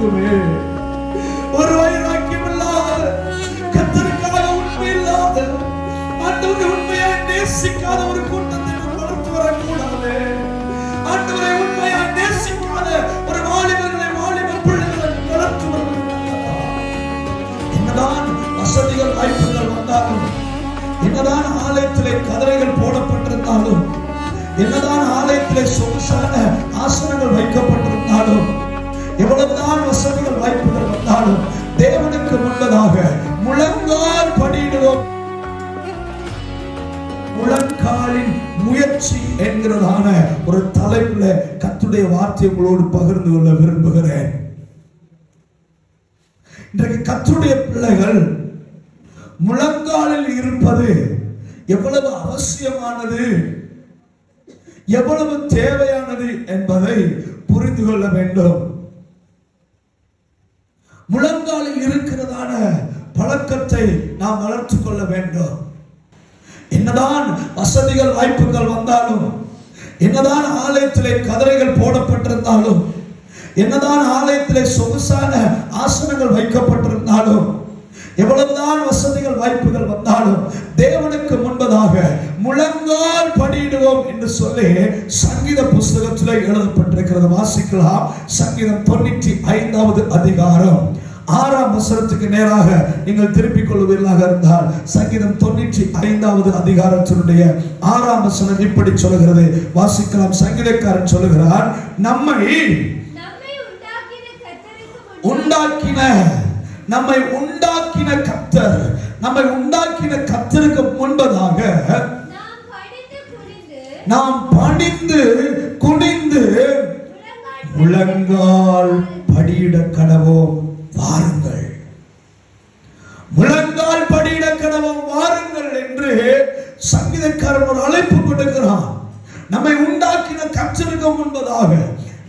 இருக்குமே. ஒரு வைராக்கியம் இல்லாத, கர்த்தருக்காக உண்மை இல்லாத, ஆண்டவரை உண்மையா நேசிக்காத ஒரு கூட்டத்தை வளர்த்து வரக்கூடாது. ஆண்டவரை உண்மையா நேசிக்காத ஒரு வாலிபர்களை, வாலிப பிள்ளைகளை வளர்த்து வரக்கூடாது. என்னதான் வசதிகள் வாய்ப்புகள் வந்தாலும், என்னதான் ஆலயத்திலே கதிரைகள் போடப்பட்டிருந்தாலும், என்னதான் ஆலயத்திலே சொகுசான ஆசனங்கள் வைக்கப்பட்டிருந்தாலும், எவ்வளவுதான் வசதிகள் வாய்ப்புகள் வந்தாலும், தேவனுக்கு முன்பதாக முழங்கால் படியிடுவோம். முழங்காலின் முயற்சி என்கிறதான ஒரு தலைப்புல கர்த்தருடைய வார்த்தையை உங்களோடு பகிர்ந்து கொள்ள விரும்புகிறேன். இன்றைக்கு கர்த்தருடைய பிள்ளைகள் முழங்காலில் இருப்பது எவ்வளவு அவசியமானது, எவ்வளவு தேவையானது என்பதை புரிந்து கொள்ள வேண்டும். முழங்காலில் இருக்கிறதான பழக்கத்தை நாம் வளர்த்துக் கொள்ள வேண்டும். என்னதான் வசதிகள் வாய்ப்புகள் வந்தாலும், என்னதான் ஆலயத்திலே கதிரைகள் போடப்பட்டிருந்தாலும், என்னதான் ஆலயத்திலே சொகுசான ஆசனங்கள் வைக்கப்பட்டிருந்தாலும், எவ்வளவுதான் வசதிகள் வாய்ப்புகள் வந்தாலும், தேவனுக்கு முன்பதாக முழங்கால் படியிடுவோம் என்று சொல்லி சங்கீத புஸ்தகத்தில் எழுதப்பட்டிருக்கிறது. வாசிக்கலாம். சங்கீதம் 95வது அதிகாரம் 6ஆம் வசனத்துக்கு நேராக நீங்கள் திருப்பிக் கொள்வீர்களாக இருந்தால், சங்கீதம் 95வது அதிகாரத்தினுடைய 6ஆம் வசனம் இப்படி சொல்கிறது. வாசிக்கலாம். சங்கீதக்காரன் சொல்லுகிறார், நம்மை உண்டாக்கின கர்த்தர், நம்மை உண்டாக்கின கர்த்தருக்கு முன்பதாக நாம் பணிந்து குனிந்து முழங்கால் படியிட கடவோம் வாருங்கள். முழங்கால் படியிட கடவோம் வாருங்கள் என்று சங்கீதக்காரன் ஒரு அழைப்பு கொடுக்கிறான். நம்மை உண்டாக்கின கர்த்தருக்கு முன்பதாக,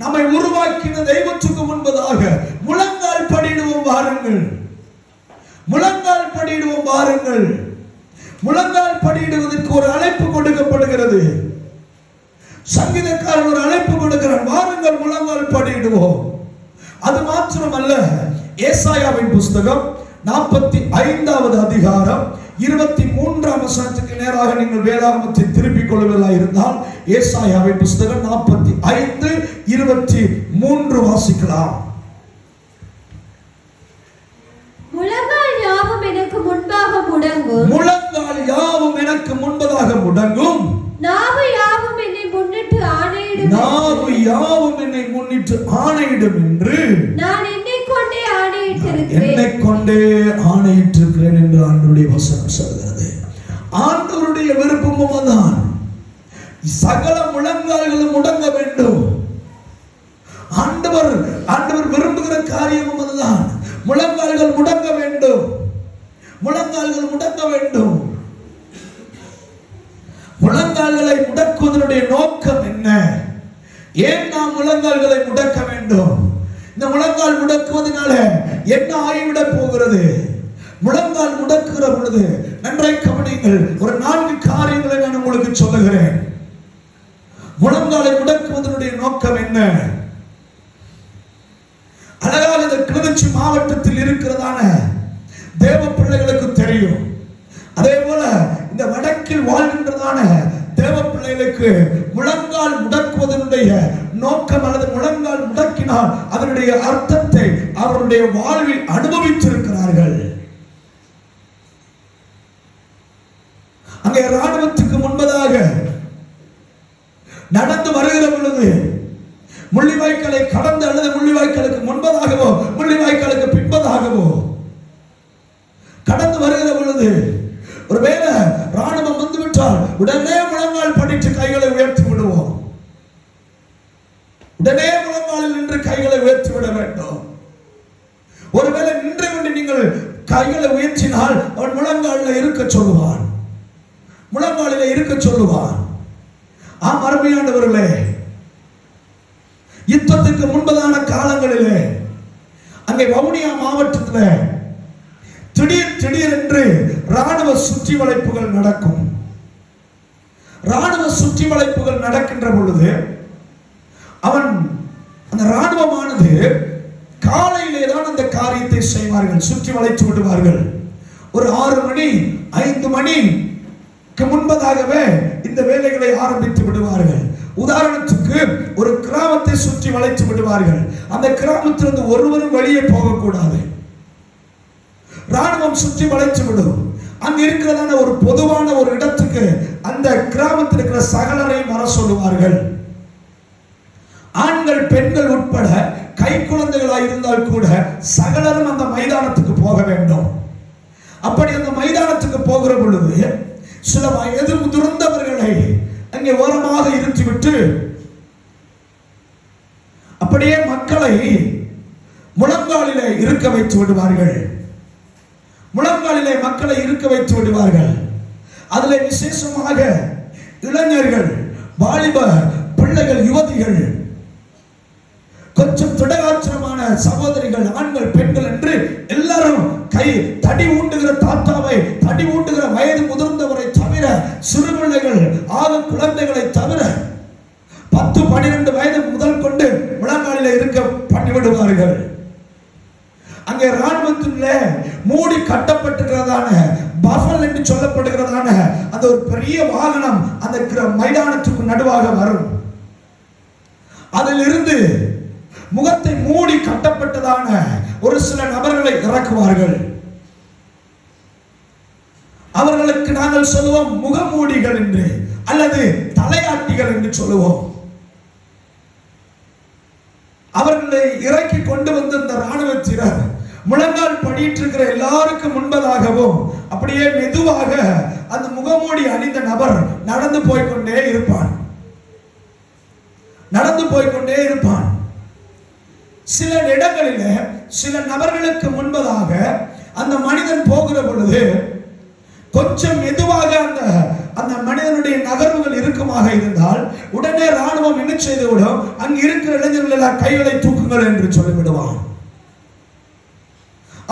நம்மை உருவாக்கின தெய்வத்துக்கு முன்பதாக முழங்கால் படியிடுவோம் வாருங்கள். முழங்கால் படியிடுவோம் வாருங்கள். முழங்கால் படியிடுவதற்கு ஒரு அழைப்பு கொடுக்கப்படுகிறது. சங்கீதக்காரன் ஒரு அழைப்பு கொடுக்கிறான், வாருங்கள் முழங்கால் படியிடுவோம். அது மாத்திரமல்ல, ஏசாயாவின் புஸ்தகம் 45வது அதிகாரம் 23ஆம் வசனத்துக்கு நேராக நீங்கள் வேதாகமத்தை திருப்பிக் கொள்வதாக இருந்தால், ஏசாயாவின் புஸ்தகம் 45:23 வாசிக்கலாம். முழங்கால் யாவும் எனக்கு முன்பாக முடங்கும், முழங்கால் யாவும் எனக்கு முன்பதாக முடங்கும், நாவு யாவும் என்னை முன்னிட்டு ஆணையிடும், நாவு யாவும் என்னை முன்னிட்டு ஆணையிடும் என்று நான் என்னை கொண்டே ஆணையிட்டிருக்கிறேன், என்னை கொண்டே ஆணையிட்டிருக்கிறேன் என்று ஆண்டவருடைய வசனம் சொல்கிறது. ஆண்டவருடைய விருப்பமும் அதான். சகல முழங்கால்களும் முடங்க வேண்டும். ஆண்டவர் விரும்புகிற காரியமும் அதுதான். முழங்கால்கள் முடங்க வேண்டும். முழங்கால்கள் முடங்க வேண்டும். முழங்கால்களை முடக்குவதனுடைய நோக்கம் என்ன? ஏன் நாம் முழங்கால்களை முடக்க வேண்டும்? இந்த முழங்கால் முடக்குவதனால என்ன ஆகிவிட போகிறது? முழங்கால் முடக்குகிற பொழுது நன்றாய் கவனியுங்கள். ஒரு 4 காரியங்களை நான் உங்களுக்கு சொல்லுகிறேன். முழங்காலை முடக்குவதனுடைய நோக்கம் என்ன? அழகாக இந்த கிளிநொச்சி மாவட்டத்தில் இருக்கிறதான தேவ பிள்ளைகளுக்கு தெரியும். அதே போல இந்த வடக்கில் வாழ்கின்றதான தேவ பிள்ளைகளுக்கு முழங்கால் முடக்குவதனுடைய நோக்கம் அல்லது முழங்கால் முடக்கினால் அதனுடைய அர்த்தத்தை அவருடைய வாழ்வில் அனுபவித்திருக்கிறார்கள். அங்கே ராணுவத்துக்கு முன்பதாக நடந்து வருகிற பொழுது முள்ளிவாய்க்காலை கடந்து அல்லது முள்ளிவாய்க்காலுக்கு முன்பதாகவோ முள்ளிவாய்க்காலுக்கு பின்பதாகவோ கடந்து வருகிற பொழுது ஒருவேளை ராணுவம் வந்துவிட்டால் உடனே முழங்கால் படிட்டு கைகளை உயர்த்தி விடுவோம். உடனே முழங்காலில் நின்று கைகளை உயர்த்தி விட வேண்டும். ஒருவேளை நின்று கொண்டு நீங்கள் கைகளை உயர்த்தினால் அவன் முழங்காலில் இருக்க சொல்லுவான், முழங்காலில் இருக்க சொல்லுவான். ஆம் அருமையானவர்களே, யுத்தத்துக்கு முன்பதான காலங்களிலே அங்கே வவுனியா மாவட்டத்தில் திடீர் என்று ராணுவ சுற்றி வளைப்புகள் நடக்கும். ராணுவ சுற்றி வளைப்புகள் நடக்கின்ற பொழுது அந்த ராணுவமானது காலையிலே தான் அந்த காரியத்தை செய்வார்கள். சுற்றி வளைத்து விடுவார்கள். ஒரு 6 மணி 5 மணிக்கு முன்பதாகவே இந்த வேலைகளை ஆரம்பித்து விடுவார்கள். உதாரணத்துக்கு ஒரு கிராமத்தை சுற்றி வளைத்து விடுவார்கள். அந்த கிராமத்திலிருந்து ஒருவரும் வெளியே போகக்கூடாது. ராணுவம் சுற்றி வளைத்து விடும். அங்க இருக்கிறதான ஒரு பொதுவான ஒரு இடத்துக்கு அந்த கிராமத்தில் இருக்கிற சகலரையும் வர சொல்லுவார்கள். ஆண்கள் பெண்கள் உட்பட கை குழந்தைகளாக இருந்தால் கூட சகலரும் அந்த மைதானத்துக்கு போக வேண்டும். அப்படி அந்த மைதானத்துக்கு போகிற பொழுது சில வயது முதிர்ந்தவர்களை அங்கே ஓரமாக இருத்திவிட்டு அப்படியே மக்களை முழங்காலிலே இருக்க வைத்து விடுவார்கள். முழங்காலிலே மக்களை இருக்க வைத்து விடுவார்கள். அதிலே விசேஷமாக இளைஞர்கள், வாலிப பிள்ளைகள், யுவதிகள், கொஞ்சம் திடகாத்திரமான சகோதரிகள், ஆண்கள், பெண்கள் என்று எல்லாரும் கை தடி ஊண்டுகிற தாத்தாவை, தடி ஊண்டுகிற வயது முதிர்ந்தவரை தவிர, சிறு பிள்ளைகள், 6 குழந்தைகளை தவிர 10-12 வயது முதல் கொண்டு முழங்காலில் இருக்க பண்ணிவிடுவார்கள். அங்கே ராணுவத்தில மூடி கட்டப்பட்டிருக்கிறதான பஃபல் என்று சொல்லப்படுகிறதான அந்த ஒரு பெரிய வாகனம் அந்த மைதானத்துக்கு நடுவாக வரும். அதிலிருந்து முகத்தை மூடி கட்டப்பட்டதான ஒரு சில நபர்களை இறக்குவார்கள். அவர்களுக்கு நாங்கள் சொல்லுவோம் முகமூடிகள் என்று அல்லது தலையாட்டிகள் என்று சொல்லுவோம். அவர்களை இறக்கி கொண்டு வந்து இந்த ராணுவத்தினர் முழங்கால் படிட்டு இருக்கிற எல்லாருக்கும் முன்பதாகவும் அப்படியே மெதுவாக அந்த முகமூடி அணிந்த நபர் நடந்து போய்கொண்டே இருப்பான். நடந்து போய்கொண்டே இருப்பான். சில இடங்களில் சில நபர்களுக்கு முன்பதாக அந்த மனிதன் போகிற பொழுது கொஞ்சம் மெதுவாக அந்த மனிதனுடைய நகர்வுகள் இருக்குமாக இருந்தால் உடனே ராணுவம் என்ன செய்துவிடும், அங்கு இருக்கிற இளைஞர்கள் எல்லாம் கைகளை தூக்குங்கள் என்று சொல்லிவிடுவான்.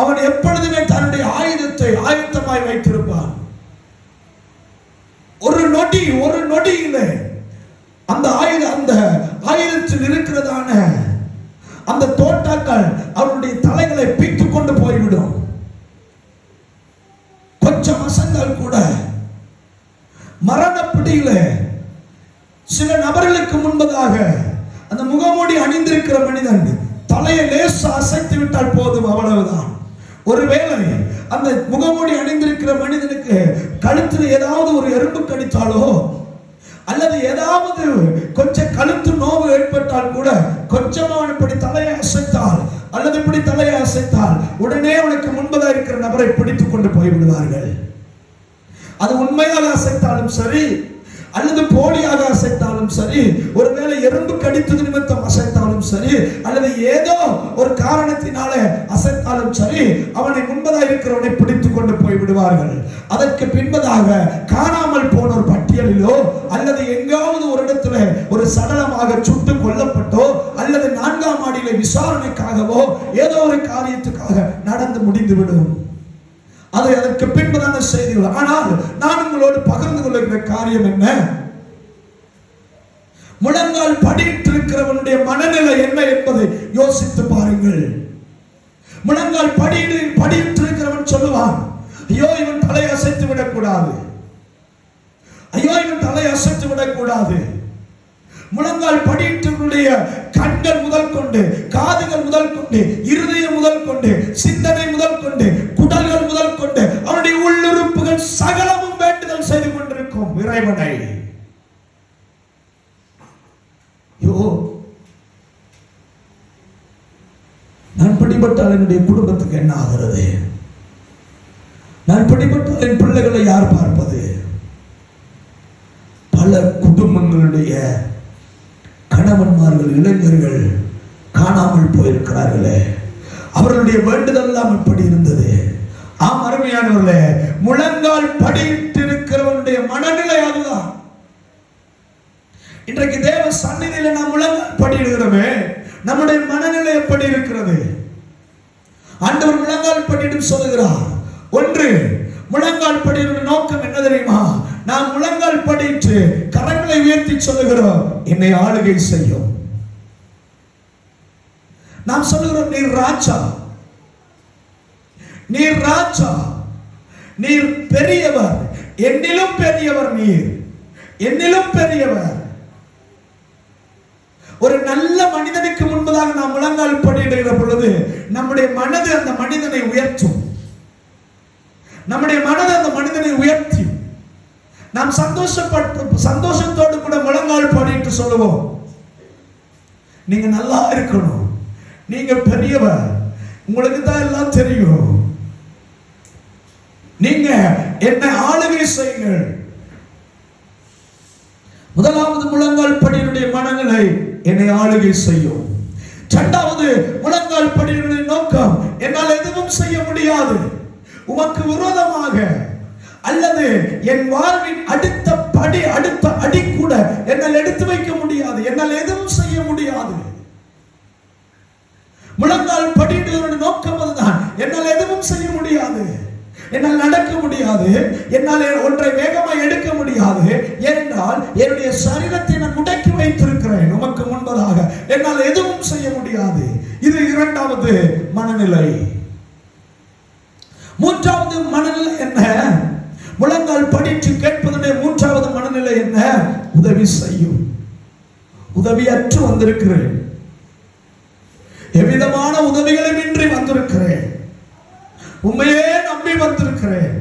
அவன் எப்பொழுதுமே தன்னுடைய ஆயுதத்தை ஆயத்தமாய் வைத்திருப்பான். ஒரு நொடியில் அந்த ஆயுதத்தில் இருக்கிறதான அந்த தோட்டாக்கள் அவருடைய தலைகளை பித்துக் கொண்டு போய்விடும். கொஞ்சம் அசந்தால் கூட மரணப்பிடியில சில நபர்களுக்கு முன்பதாக அந்த முகமூடி அணிந்திருக்கிற மனிதன் தலையை லேசா அசைத்து விட்டால் போதும், அவ்வளவுதான். ஒருவேளை அந்த முகமூடி அணிந்திருக்கிற மனிதனுக்கு கழுத்தில் ஏதாவது ஒரு எறும்பு கடித்தாலோ அல்லது ஏதாவது கொஞ்சம் கழுத்து நோவு ஏற்பட்டால் கூட கொஞ்சம் அவன் இப்படி தலையை அசைத்தால் அல்லது இப்படி தலையை அசைத்தால் உடனே அவனுக்கு முன்பதாக இருக்கிற நபரை பிடித்துக் கொண்டு போய்விடுவார்கள். அது உண்மையாக அசைத்தாலும் சரி அல்லது போலியாக அசைத்தாலும் சரி, ஒருவேளை எறும்பு கடித்தது நிமித்தம் அசைத்தாலும் சரி அல்லது ஏதோ ஒரு காரணத்தினாலே அசைத்தாலும் சரி, அவனை முன்பதாக இருக்கிறவனை பிடித்துக் கொண்டு போய் விடுவார்கள். அதற்கு பின்பதாக காணாமல் போனோர் பட்டியலிலோ அல்லது எங்காவது ஒரு இடத்துல ஒரு சடலமாக சுட்டு கொல்லப்பட்டோ அல்லது 4ஆம் மாடியில விசாரணைக்காகவோ ஏதோ ஒரு காரியத்துக்காக நடந்து முடிந்துவிடும். அது அதற்கு பின்பதான செய்திகள். ஆனால் நான் உங்களோடு பகிர்ந்து கொள்ளுகிற காரியம் என்ன? முழங்கால் படிட்டு இருக்கிறவனுடைய மனநிலை என்ன என்பதை யோசித்து பாருங்கள். முழங்கால் படிட்டு இருக்கிறவன் சொல்லுவான், ஐயோ இவன் தலையை அசைத்து விடக்கூடாது, ஐயோ இவன் தலையை அசைத்து விடக்கூடாது. முழங்கால் படியிட்டவனுடைய கண்கள் முதல் கொண்டு, காதுகள் முதல் கொண்டு, இருதயம் முதல் கொண்டு, சிந்தனை முதல் கொண்டு, குடல்கள் முதல் கொண்டு அவனுடைய உள்ளுறுப்புகள் சகலமும் வேண்டுதல் செய்து கொண்டிருக்கும் இறைவனை. நான் பிடிபட்டால் என்னுடைய குடும்பத்துக்கு என்ன ஆகிறது? நான் பிடிபட்டால் என் பிள்ளைகளை யார் பார்ப்பது? பல குடும்பங்களுடைய கணவன்மார்கள், இளைஞர்கள் காணாமல் போயிருக்கிறார்களே, அவர்களுடைய வேண்டுதல் எல்லாம் எப்படி இருந்தது? ஆம் அருமையானவர்களே, முழங்கால் படியிட்டு இருக்கிறவனுடைய மனநிலை அதுதான். இன்றைக்கு தேவ சந்நிதியில நாம் முழங்கால் படியிடுகிறோமே, நம்முடைய மனநிலை எப்படி இருக்கிறது? ஆண்டவர் முழங்கால் படியிட்டு சொல்லுகிறார். ஒன்று, முழங்கால் படியிட நோக்கம் என்ன தெரியுமா? நாம் முழங்கால் படியிட்டு கரங்களை உயர்த்தி சொல்லுகிறோம், என்னை ஆளுகை செய்யும். நாம் சொல்லுகிறோம், நீர் ராஜா, நீர் ராஜா, நீர் பெரியவர், என்னிலும் பெரியவர், நீர் என்னிலும் பெரியவர். ஒரு நல்ல மனிதனுக்கு முன்பதாக நாம் முழங்கால் படியிடுகிற பொழுது நம்முடைய மனது அந்த மனிதனை உயர்த்தும். நம்முடைய மனது அந்த மனிதனை உயர்த்தி நாம் சந்தோஷத்தோடு கூட முழங்கால் படிட்டு சொல்லுவோம், நீங்க நல்லா இருக்கணும், நீங்க பெரியவர், உங்களுக்கு தான் எல்லாம் தெரியும், நீங்க என்னை ஆளுகை செய்யுங்கள். முதலாவது முழங்கால் படியினுடைய மனநிலை என்னை ஆளுகை செய்யும். இரண்டாவது முழங்கால் படியினுடைய நோக்கம், என்னால் எதுவும் செய்ய முடியாது, உமக்கு விரோதமாக அல்லது என் வாழ்வின் அடுத்த படி அடுத்த அடி கூட என்னால் எடுத்து வைக்க முடியாது, என்னால் எதுவும் செய்ய முடியாது. முழங்கால் படியிடுவதனுடைய நோக்கம் அதுதான். என்னால் எதுவும் செய்ய முடியாது, என்னால் நடக்க முடியாது, என்னால் ஒன்றை வேகமாக எடுக்க முடியாது, ஏனென்றால் என்னுடைய சரீரத்தை நான் முடக்கி வைத்திருக்கிறேன் உமக்கு முன்பதாக, என்னால் எதுவும் செய்ய முடியாது. இது இரண்டாவது மனநிலை. மூன்றாவது மனநிலை என்ன? முழங்கால் படிட்டு கேட்பதனுடைய மூன்றாவது மனநிலை என்ன? உதவி செய்யும். உதவியற்று வந்திருக்கிறேன், எவ்விதமான உதவிகளும் இன்றி வந்திருக்கிறேன், உண்மையே நம்பி வந்திருக்கிறேன்,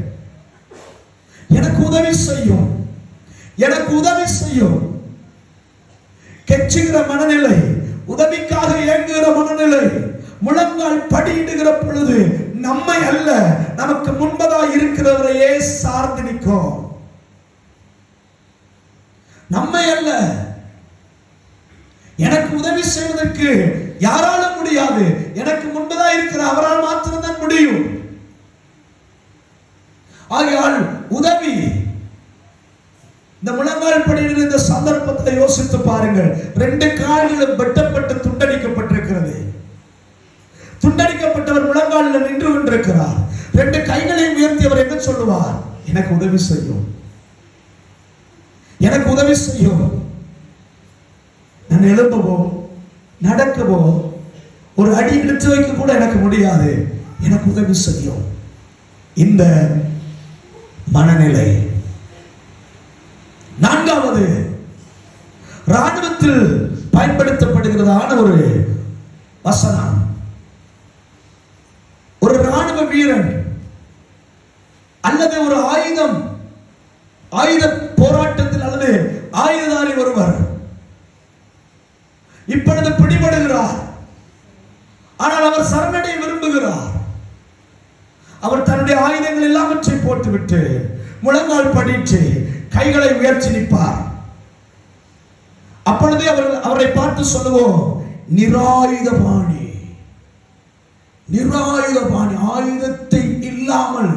எனக்கு உதவி செய்யும், எனக்கு உதவி செய்யும். கெச்சுகிற மனநிலை, உதவிக்காக இயங்குகிற மனநிலை, முழங்கால் படியிடுகிற பொழுது நம்மை அல்ல, நமக்கு முன்பதாக இருக்கிறவரையே சார்ந்து நிற்கும். நம்மை அல்ல, எனக்கு உதவி செய்வதற்கு யாராலும் முடியாது, எனக்கு முன்பதாக இருக்கிற அவரால் மாத்திரம்தான் முடியும். ஆகையால் உதவி. இந்த முழங்கால் படியிடுகிற இந்த சந்தர்ப்பத்தை யோசித்து பாருங்கள். 2 கால்களும் வெட்டப்பட்டு துண்டடிக்கப்பட்டிருக்கிறது. துண்டடிக்கப்பட்டவர் முழங்காலில் நின்று கொண்டிருக்கிறார். 2 கைகளையும் உயர்த்தி அவர் என்ன சொல்லுவார்? எனக்கு உதவி செய்யும், எனக்கு உதவி செய்யும். நான் எழும்பவோ நடக்கவோ ஒரு அடி எடுத்து வைக்க கூட எனக்கு முடியாது, எனக்கு உதவி செய்யும். இந்த மனநிலை. நான்காவது, ராணுவத்தில் பயன்படுத்தப்படுகிறதான ஒரு வசனம். ஒரு ராணுவ வீரன் அல்லது ஒரு ஆயுத போராட்டத்தில் அல்லது ஆயுததாரி ஒருவர் இப்பொழுது பிடிபடுகிறார். ஆனால் அவர் சரணடைய விரும்புகிறார். அவர் தன்னுடைய ஆயுதங்கள் எல்லாவற்றை போட்டுவிட்டு முழங்கால் படிட்டு கைகளை உயர்த்தி நிற்பார். அப்பொழுதே அவரை பார்த்து சொல்லுவோம், நிராயுதபாணி, நிராயுதபாணி. ஆயுதத்தை இல்லாமல்,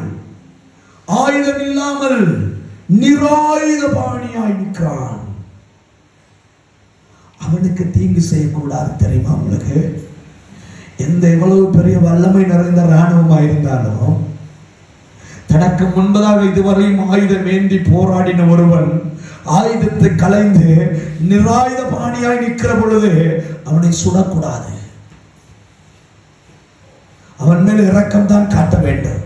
ஆயுதம் இல்லாமல் நிராயுதபாணியாய் நிற்கிறான். அவனுக்கு தீங்கு செய்யக்கூடாது. தெரியுமா உங்களுக்கு? எவ்வளவு பெரிய வல்லமை நிறைந்த ராணுவமாக இருந்தாலும் தனக்கு முன்பதாக இதுவரையும் ஆயுதம் ஏந்தி போராடின ஒருவன் ஆயுதத்தை களைந்து நிராயுத பாணியாய் நிற்கிற பொழுது அவனை சுடக்கூடாது. அவன் மேல் இரக்கம் தான் காட்ட வேண்டும்,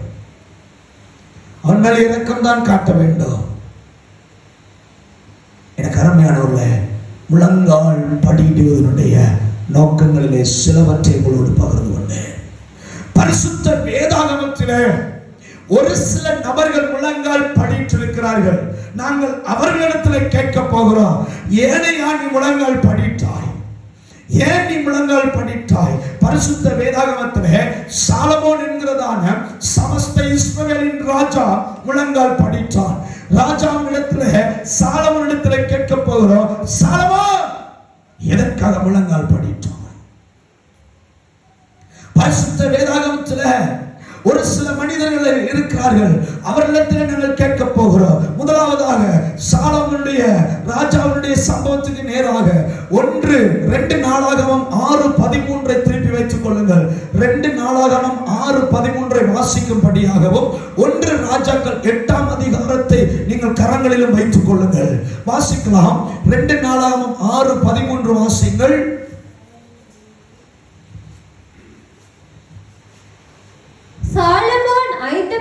அவன் மேல் இரக்கம் தான் காட்ட வேண்டும். எனக்கு அருமையானவர்களே, முழங்கால் படியிடுவதனுடைய நோக்கங்களிலே சிலவற்றை உங்களோடு பகிர்ந்து கொண்டேன். பரிசுத்த வேதாகமத்திலே ஒரு சில நபர்கள் முழங்கால் படியிட்டிருக்கிறார்கள். நாங்கள் அவர்களிடத்தில் கேட்க போகிறோம், ஏனையா நீ முழங்கால் படித்தாய்? ஏன் நீ முழங்கால் படித்தாய்? பரிசுத்த வேதாகமத்திலே சாலமோன் என்கிறதான சமஸ்த இஸ்ரவேலின் ராஜா முழங்கால் படித்தான். ராஜாவிடத்தில் சாலமோனிடத்தில் கேட்க போகிறோம், சாலமோன் எதற்காக முழங்கால் படித்தான்? பரிசுத்த வேதாகமத்தில் ஒரு சில மனிதர்கள் இருக்கிறார்கள், அவர்களிடத்தில் நாங்கள் கேட்க போகிறோம். முதலாவதாக சாலமோனுடைய ராஜாவுடைய சம்பவத்துக்கு நேராக 1-2 நாளாகமம் 6:13 திருப்பி வைத்துக் கொள்ளுங்கள். 2 நாளாகமம் 6:13 வாசிக்கும்படியாகவும் 1 ராஜாக்கள் 8ஆம் அதிகாரத்தை நீங்கள் கரங்களிலும் வைத்துக் கொள்ளுங்கள். வாசிக்கலாம். 2 நாளாகமம் 6:13 வாசிங்கள்.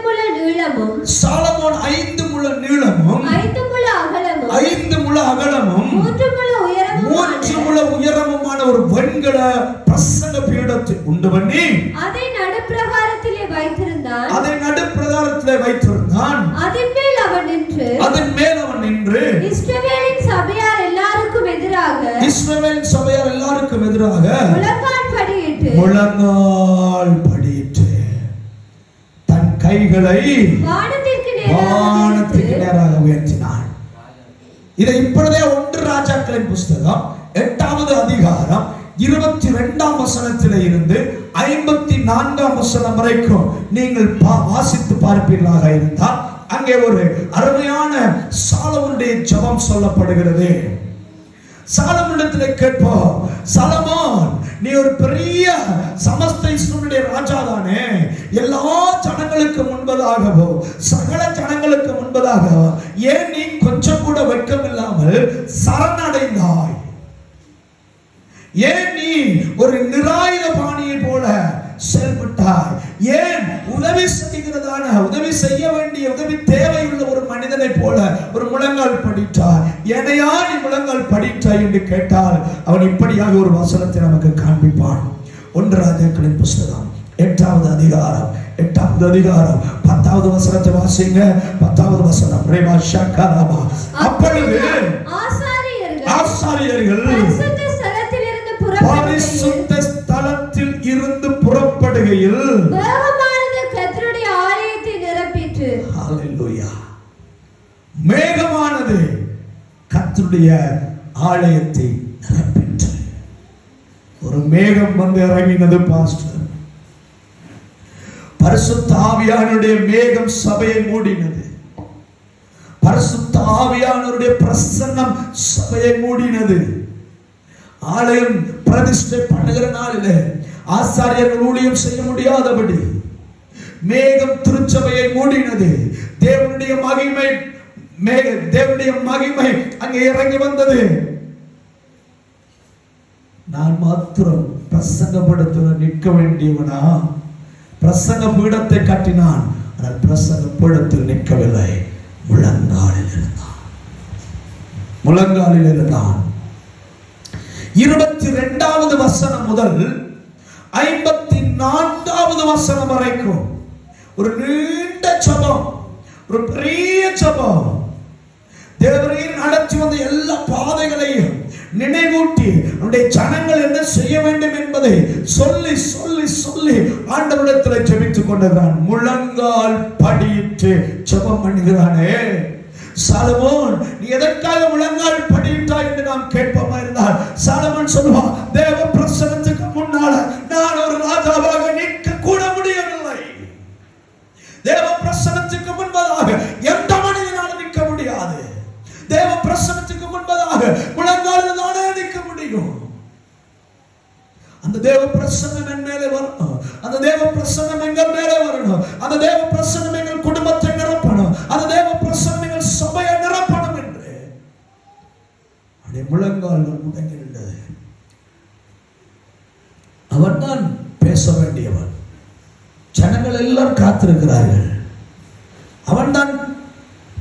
முழ நீளமும் சாலமோன் 5 முழ நீளமும் 5 முழ அகலமும் 5 முழ அகலமும் 3 முழ உயரமும் 3 முழ உயரமுமான ஒரு வெண்கல பிரசங்க பீடத்தை உண்டு பண்ணி அதை நடுப்பிரகாரத்திலே வைத்திருந்தான். அதன் மேல் அவன் நின்று இஸ்ரவேலின் சபையார் எல்லாருக்கும் எதிராக முழங்கால் படியிட்டு தன் கைகளை வானத்திற்கு நேராக உயர்த்தினான். இதை இப்பொழுதே 1 ராஜாக்களின் புஸ்தகம் 8வது அதிகாரம் 22ஆம் வசனத்திலே இருந்து 54ஆம் வசனம் வரைக்கும் நீங்கள் வாசித்து பார்ப்பீர்களாக இருந்தால் அங்கே ஒரு அருமையான சாலமோனுடைய ஜெபம் சொல்லப்படுகிறது. சாலமோனிடத்திலே கேட்போம், சாலமோன், நீ ஒரு பெரிய சமஸ்த இஸ்ரவேலுடைய ராஜா தானே, எல்லா ஜனங்களுக்கு முன்பதாகவோ சகல ஜனங்களுக்கு முன்பதாகவோ ஏன் நீ கொஞ்சம் கூட வெட்கம் இல்லாமல் சரணடைந்தாய்? ஏன் நீ ஒரு நிராயுத பாணியை போல செயல்பட்டாய்? ஏன் உதவி செய்ய வேண்டிய உதவி தேவையுள்ள ஒரு மனிதனை போல ஒரு முழங்கால் படித்தாய்? ஏனையா நீ முழங்கால் படித்தாய் என்று கேட்டால் அவன் இப்படியாக ஒரு வசனத்தை நமக்கு காண்பிப்பான். 1 ராஜாக்களின் புஸ்தகம் 8வது அதிகாரம் 10வது வசனத்தை வாசிங்க. 10வது வசனம், ரேமா ஷக்கராமா. அப்பொழுது ஆசாரியர்கள் பரிசுத்த ஸ்தலத்தில் இருந்து புறப்படுகையில் கர்த்தருடைய ஆலயத்தை நிரப்பிற்று. ஹalleluya. மேகமானது கர்த்தருடைய ஆலயத்தை நிரப்பிற்று. ஒரு மேகம் வந்து இறங்கினது பாஸ்டர். பரிசுத்த ஆவியானவருடைய மேகம் சபையை மூடினது. பரிசுத்த ஆவியானவருடைய பிரசன்னம் சபையை மூடினது. ஆலயம் பிரதிஷ்டை பண்ணுகிற நாளிலே ஆசாரியர்கள் ஊழியம் செய்ய முடியாதபடி மேகம் திருச்சபையை மூடினது. தேவனுடைய மகிமை அங்கே இறங்கி வந்தது. நான் மாத்திரம் பிரசங்கப்படுத்த நிற்க வேண்டியவனா? பிரசங்க பீடத்தை கட்டினான், ஆனால் பிரசங்க பீடத்தில் நிற்கவில்லை. முழங்காலில் இருந்தான். 22வது வசனம் முதல் 54வது வசனம் வரைக்கும் ஒரு நீண்ட ஜெபம், ஒரு பெரிய ஜெபம். தேவரீர் நடத்தி வந்த எல்லா பாதைகளையும் நினைவூட்டி நம்முடைய ஜனங்கள் என்ன செய்ய வேண்டும் என்பதை சொல்லி சொல்லி சொல்லி ஆண்டவரிடத்தில் ஜெபித்துக் கொண்டிருக்கிறான். முழங்கால் படியிட்டு ஜெபம் பண்ணுகிறானே. சாலமோன், நீ எதற்காக முழங்கால் படியிட்டாய் என்று நாம் கேட்போமா இருந்தால் சாலமோன் சொல்லுவான், தேவ பிரசன்னத்துக்கு முன்னால நான் ஒரு ராஜாவாக நிற்க கூட முடியவில்லை. தேவ பிரசன்னத்துக்கு முன்பதாக எந்த மனிதனாலும் நிற்க முடியாது. தேவ பிரசன்னத்துக்கு முன்பதாக முழங்காலில் தானே நிற்க முடியும். அந்த தேவ பிரசன்னம் என் மேலே வரணும். அந்த தேவ பிரசன்னம் எங்கள் மேலே வரணும். அந்த தேவ பிரசன்னம் எங்கள் குடும்பத்தை நிரப்பணும். அந்த தேவ பிரசன்னம் எங்கள் சபையை நிரப்பணும் என்று முழங்கால்கள் முடங்கி நின்றது. அவன் தான் பேச வேண்டியவன். ஜனங்கள் எல்லாம் காத்திருக்கிறார்கள். அவன் தான்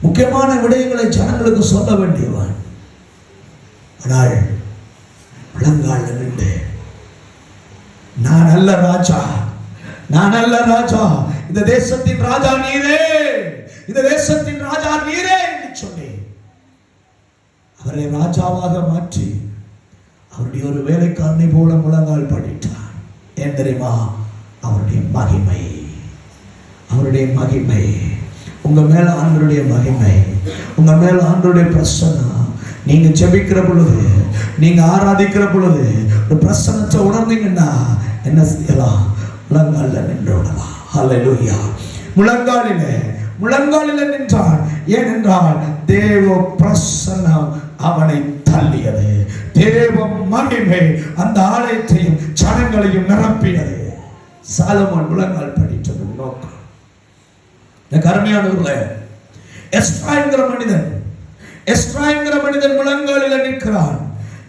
முக்கியமான விடயங்களை ஜனங்களுக்கு சொல்ல வேண்டியவன். ஆனால் முழங்கால் நின்று, நான் அல்ல ராஜா, நான் அல்ல ராஜா, இந்த தேசத்தின் ராஜா நீரே, இந்த தேசத்தின் ராஜா நீரே என்று சொல்லி அவரை ராஜாவாக மாற்றி அவருடைய ஒரு வேலைக்காரனை போல முழங்கால் படித்தார். ஏன் தெரியுமா? அவருடைய மகிமை, அவருடைய மகிமை. உங்க மேல ஆண்டவருடைய மகிமை, உங்க மேல ஆண்டவருடைய பிரசன்னம். நீங்க ஜெபிக்கிற பொழுது, நீங்க ஆராதிக்கிற பொழுது ஒரு பிரசன்னத்தை உணர்ந்தீங்கன்னா என்ன செய்யலாம்? முழங்காலில் நின்று விடலாம். ஹல்லேலூயா. முழங்காலில் நின்றான். ஏனென்றால் தேவ பிரசன்னம் அவனை தள்ளியது. தேவ மகிமை அந்த ஆலயத்தையும் ஜனங்களையும் நிரப்பியது. சாலமோன் முழங்கால் படித்தது நோக்கம். கருமையானவர்களே, எஸ்ரா என்கிற மனிதன் முழங்காலில் நிற்கிறான்.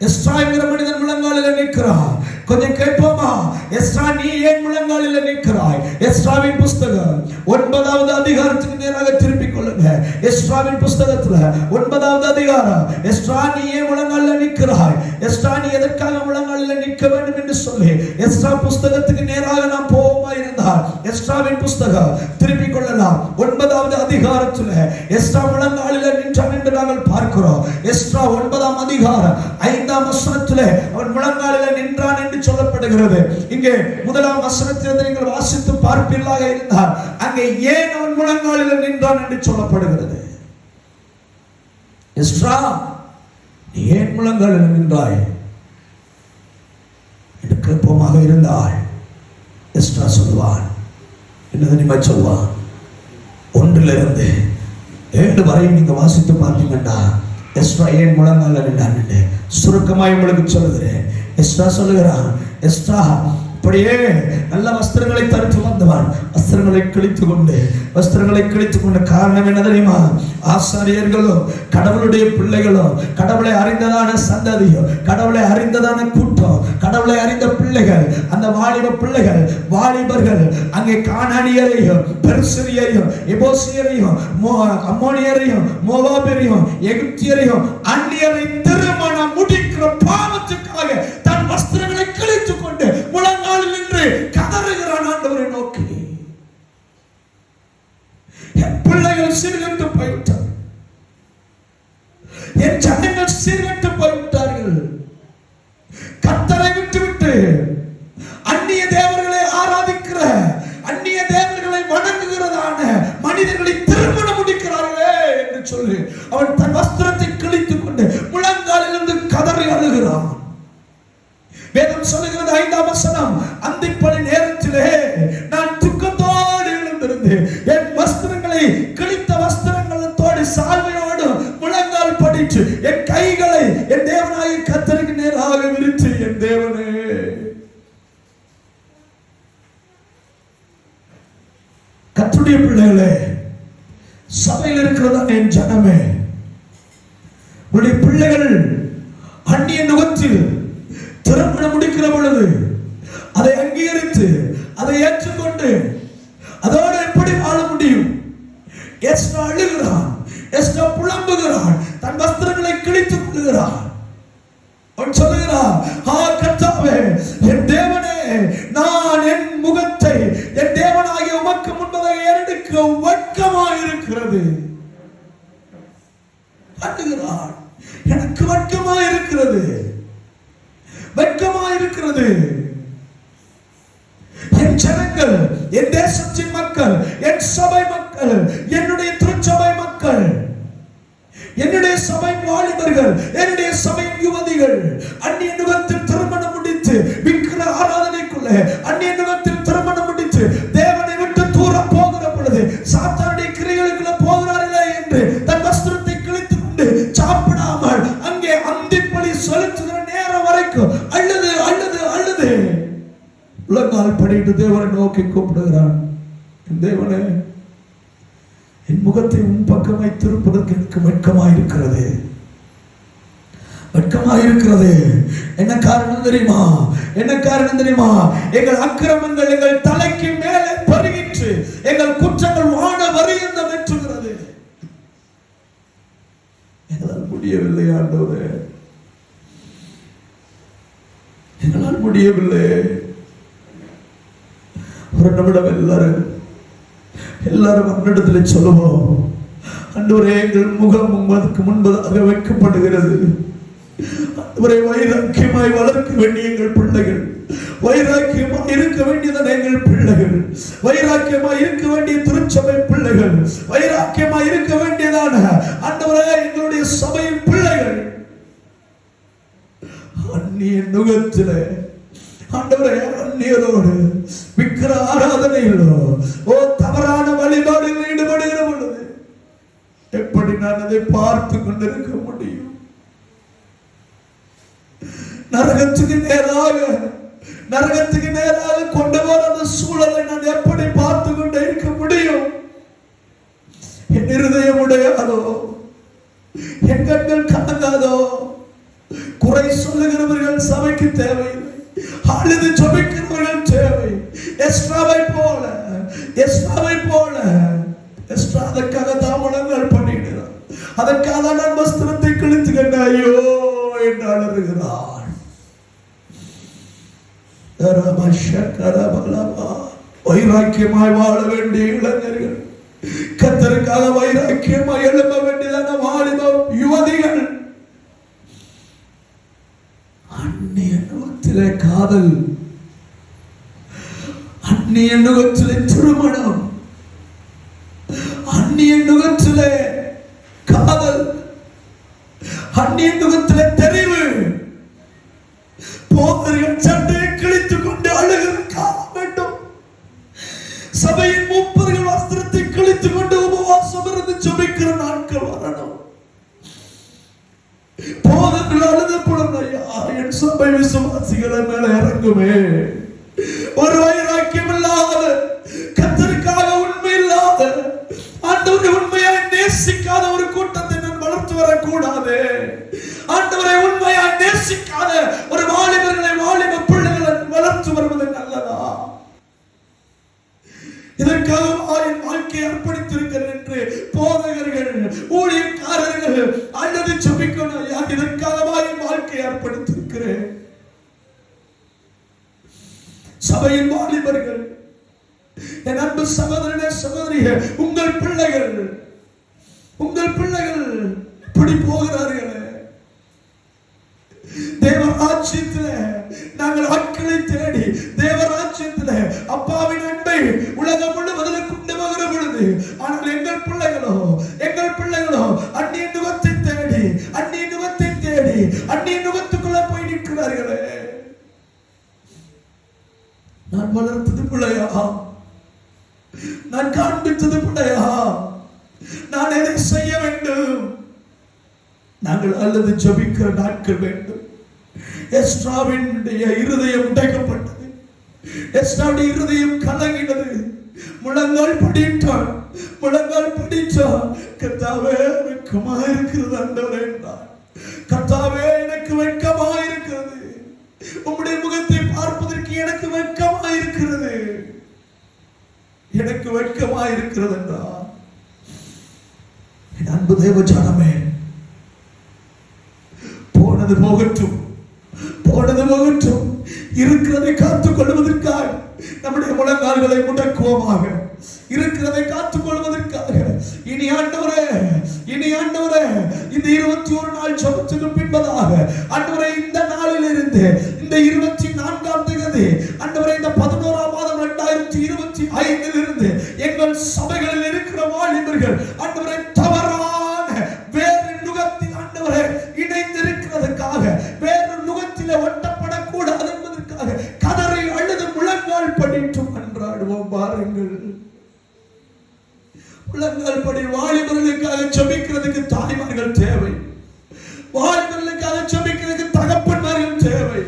எஸ்ரா என்கிற மனிதன் முழங்காலில் நிற்கிறான். கொஞ்சம் கேட்போமா? எஸ்ரா, நீ ஏன் முழங்காலில் நிற்கிறாய்? எஸ்ராவின் புஸ்தகம் 9வது அதிகாரத்துக்கு நேராக திருப்பிக் கொள்ளுங்க. எஸ்ராவின் புஸ்தகத்துல 9வது அதிகாரம். எஸ்ரா, நீ ஏன் முழங்காலில் நிற்கிறாய்? எஸ்ரா, நீ எதற்காக முழங்காலில் நிற்க வேண்டும் என்று சொல்லி எஸ்ரா புஸ்தகத்துக்கு நேராக நாம் போவோமா இருந்தால் எஸ்ராவின் புஸ்தகம் திருப்பிக் கொள்ளலாம். 9வது அதிகாரத்துல எஸ்ரா முழங்காலில் நின்றான் என்று நாங்கள் பார்க்கிறோம். எஸ்ரா 9ஆம் அதிகாரம் 5ஆம் வசனத்திலே அவன் முழங்காலில் நின்றான் என்று சொல்லப்படுகிறது. இங்கே 1ஆம் வசனத்திலிருந்து நீங்கள் வாசித்து பார்ப்பீர்களாக இருந்தால் அங்கே ஏன் அவன் முழங்காலில் நின்றான் என்று சொல்லப்படுகிறது. எஸ்ரா, நீ ஏன் முழங்காலில் நின்றாய் என்று கேட்போமாக இருந்தால் எஸ்ரா சொல்வான், என்ன தெரியுமா சொல்வான்? 1லிருந்து 7 வரை நீங்க வாசித்து பார்த்தீங்கன்னா எஸ்ரா ஏன் முழங்காலில் நின்றான் சுருக்கமாய் உங்களுக்கு சொல்லுகிறேன். எஸ்ரா சொல்லுகிறான், எஸ்ரா அப்படியே நல்ல வஸ்திரங்களை தரித்து வந்தவன் வஸ்திரங்களை கிழித்துக் கொண்டு காரணம் என்ன தெரியுமா? ஆசாரியர்களோ, கடவுளுடைய பிள்ளைகளோ, கடவுளை அறிந்ததான சந்ததியோ, கடவுளை அறிந்ததான கூட்டம், கடவுளை அறிந்த பிள்ளைகள், அந்த வாலிப பிள்ளைகள், வாலிபர்கள் அங்கே கானானியரையும் பெர்சியரையும் எபூசியரையும் அம்மோனியரையும் மோவாபியரையும் எகிப்தியரையும் அந்நியரை திருமணம் முடிக்கிற பாவத்துக்காக தன் வஸ்திரங்களை கிழித்துக் கொண்டு முழங்காலில் நின்று கதறுகிறான் ஆண்டவரை நோக்கி. என் பிள்ளைகள் சீர்கெட்டு போய்விட்டார், என் ஜனங்கள் சீர்கெட்டு போய்விட்டார்கள். கர்த்தரை விட்டுவிட்டு அந்நிய தேவர்களை ஆராதிக்கிற, அந்நிய தேவர்களை வணங்குகிறதான மனிதர்களை திருமணம் முடிக்கிறார்களே என்று சொல்லி அவன் தன் வஸ்திரத்தை கிழித்துக் கொண்டு முழங்காலிலிருந்து கதறி அழுகிறான். வேதம் சொல்லுகிறது 5ஆம் வசனம், அந்திப்படி நேரத்திலே நான் துக்கத்தோடு எழுந்திருந்து என் வஸ்திரங்களை கிழித்த வஸ்திரங்களோடு சால்வையோடு முழங்கால் படித்து என் கைகளை என் தேவனாகிய கர்த்தருக்கு நேராக விரித்து, என் தேவனே, கர்த்தருடைய பிள்ளைகளே, சபையில் இருக்கிறதா என் ஜனமே, உங்களுடைய பிள்ளைகள் அந்நிய நுகத்தில் திருமணம் முடிக்கிற பொழுது அதை அங்கீகரித்து அதை ஏற்றுக்கொண்டு அதோடு எப்படி வாழ முடியும்? எஸ்ரா அழுகிறான், எஸ்ரா புலம்புகிறான், தன் வஸ்திரங்களை கிழித்துக் கொள்கிறான். அவன் சொல்லுகிறான், கர்த்தாவே, என் தேவனே, நான் என் முகத்தை என் தேவனாகிய உமக்கு முன்பதாக ஏறெடுக்க வெட்கமாய் இருக்கிறது. அழுகிறான், எனக்கு வெட்கமாய் இருக்கிறது, வெட்கமாய் இருக்கிறது. என் ஜனங்கள், என் தேசத்தின் மக்கள், என் சபை மக்கள், என்னுடைய திருச்சபை மக்கள், என்னுடைய சபை வாலிபர்கள், என்னுடைய சபை யுவதிகள் அந்நிய நுகத்தில் திருமணம் முடித்து விக்கிர ஆராதனைக்குள்ள அந்நிய நுகத்தில் திருமணம் முடித்து தேவனை விட்டு தூரம் போகிற பொழுது சாத்தானுடைய கிரியைகளுக்குள்ள போகிறார்களே என்று தன் வஸ்திரத்தை கிழித்துக் கொண்டு சாப்பிடாமல் அங்கே அந்திப்பலி செலுத்துகிற நேரம் வரைக்கும் அழுது அழுது அழுது உலகால் படிட்டு தேவனை நோக்கி கூப்பிடுகிறான். தேவனே, என் முகத்தை உன் பக்கமாய் திருப்பதற்கு எனக்கு வெட்கமாயிருக்கிறது, வெட்கமாயிருக்கிறது. என்ன காரணம் தெரியுமா? என்ன காரணம் தெரியுமா? எங்கள் அக்கிரமங்கள் எங்கள் தலைக்கு மேலே பருகிற்று, எங்கள் குற்றங்கள் வான வரியந்தம் எற்றுகிறது. எங்களால் முடியவில்லை ஆண்டவரே, எங்களால் முடியவில்லை. ஒரு நிமிடம் எல்லாரும் அவனிடத்தில் சொல்லுவோம், ஆண்டவரே, எங்கள் முகம் உமக்கு முன்பதாக வைக்கப்படுகிறது. ஆண்டவரே, வைராக்கியமாய் வளர்க்க வேண்டிய எங்கள் பிள்ளைகள், வைராக்கியமாய் இருக்க வேண்டியதான எங்கள் பிள்ளைகள், வைராக்கியமாய் இருக்க வேண்டிய திருச்சபை பிள்ளைகள், வைராக்கியமாய் இருக்க வேண்டியதான ஆண்டவரே எங்களுடைய சபையின் பிள்ளைகள் அந்நிய நுகத்திலே ஆண்டவரே, அந்நியரோடு விக்கிர ஆராதனையிலோ தவறான வழிபாடுகளில் ஈடுபடுகிற பொழுது எப்படி நான் அதை பார்த்து கொண்டிருக்க முடியும்? நரகத்துக்கு நேராக கொண்டு வர சூழலை நான் எப்படி பார்த்து கொண்டே இருக்க முடியும்? என் இருதயம் உடையாதோ, என் கண்கள் கலங்காதோ? குறை சொல்லுகிறவர்கள் சபைக்கு தேவையில்லை, அழுது ஜெபிக்கிறவர்கள் தேவை. எஸ்ராவை போல எஸ்ரா அதற்காக தாமதங்கள் பண்ணிடுறார். அதற்காக நான் வஸ்திரத்தை கிழித்து கண்ட ஐயோ என்று அலறுகிறார். வைராக்கியமாய் வாழ வேண்டிய இளைஞர்கள், கர்த்தருக்காக வைராக்கியமாய் எழும்ப வேண்டியதான வாலிப யுவதிகள், அந்நிய நுகத்திலே காதல், அந்நிய நுகத்திலே திருமணம், அந்நிய நுகத்திலே காதல், அந்நிய நுகத்திலே தெரிவு, போதர்கள் சட்டையை கிழித்துக் கொண்டு அழுகிற காலம் வேண்டும். சபையின் மூப்பர்கள் வஸ்திரத்தை கிழித்துக் கொண்டு உபவாசம் இருந்து ஜெபிக்கிற நாட்கள் வரணும். போதர்கள் அழுத பொழுது என் சபை விசுவாசிகளை மேல இறங்குமே. ஒரு வைராக்கியம் இல்லாத, கர்த்தருக்காக உண்மை இல்லாத, ஆண்டவரை உண்மையாய் நேசிக்காத ஒரு கூட்டத்தை நான் வளர்த்து வரக்கூடாது. ஆண்டவரை உண்மையாய் நேசிக்காத ஒரு வாலிபர்களை, வாலிப பிள்ளைகளை வளர்த்து வருவது நல்லதா? இதற்காக என் வாழ்க்கையை அர்ப்பணித்திருக்கிறேன் என்று போதகர்கள், ஊழியக்காரர்கள் அல்லது ஜெபிக்கணும். இதற்காக என் வாழ்க்கையை அர்ப்பணித்திருக்கிறேன். சபையின் வாலிபர்கள், என் அன்பு சகோதரனே சகோதரியே, உங்கள் பிள்ளைகள் இப்படி போகிறார்களே. தேவராஜ்யத்திலே நாங்கள் ஆட்களை தேடி, தேவராஜ்யத்திலே அப்பாவின் அன்பை உலகம் முழுவதில் கொண்டு வருகிற பொழுது, ஆனால் எங்கள் பிள்ளைகளோ அந்நிய நுகத்தை தேடி அந்நிய நுகத்துக்குள்ள போய் நிற்கிறார்களே. நான் வளர்த்தது பிள்ளையா? நான் காண்பித்தது பிள்ளையா? நான் எதை செய்ய வேண்டும்? நாங்கள் அல்லது ஜெபிக்கிற நாட்கள் வேண்டும். எஸ்ராவின் இருதயம் உடைக்கப்பட்டது. எஸ்ராவுடைய இருதயம் கலங்கினது. முழங்கால் படித்தார். கர்த்தாவே வெட்கமா இருக்கிறது ஆண்டவரே என்றார். கர்த்தாவே எனக்கு வெட்கமா இருக்கிறது, உம்முடைய முகத்தை பார்ப்பதற்கு எனக்கு வெட்கமா இருக்கிறது என்றார். என் அன்பு தேவ ஜனமே, போனது போகட்டும். இருக்கிறதை காத்துக் கொள்வதற்காக நம்முடைய முழங்கால்களை முடக்குவோமாக. இருக்கிறதை காத்துக் கொள்வதற்காக இனி ஆண்டவரே இந்த 21 நாள் ஜெபத்துக்கு பின்பதாக ஆண்டவரே, இந்த நாளில் இருந்து இந்த 24ஆம் தேதி ஆண்டவரே, இந்த 11ஆம் மாதம் 2025 இருந்து எங்கள் சபைகளில் இருக்கிற வாலிபர்கள் ஆண்டவரே, தவறான வேறு நுகத்தில் ஆண்டவரே இணைந்திருக்கிறதுக்காக, வேறு நுகத்திலே ஒட்டப்படக்கூடாது என்பதற்காக கதறி அழுது முழங்கால் படிட்டும் அன்றாடுவோம். பாருங்கள், முழங்கால் படி வாலிபர்களுக்காக ஜெபிக்கிறதுக்கு தாய்மார்கள் தேவை. வாலிபர்களுக்காக ஜெபிக்கிறதுக்கு தகப்பன்மார்கள் தேவை.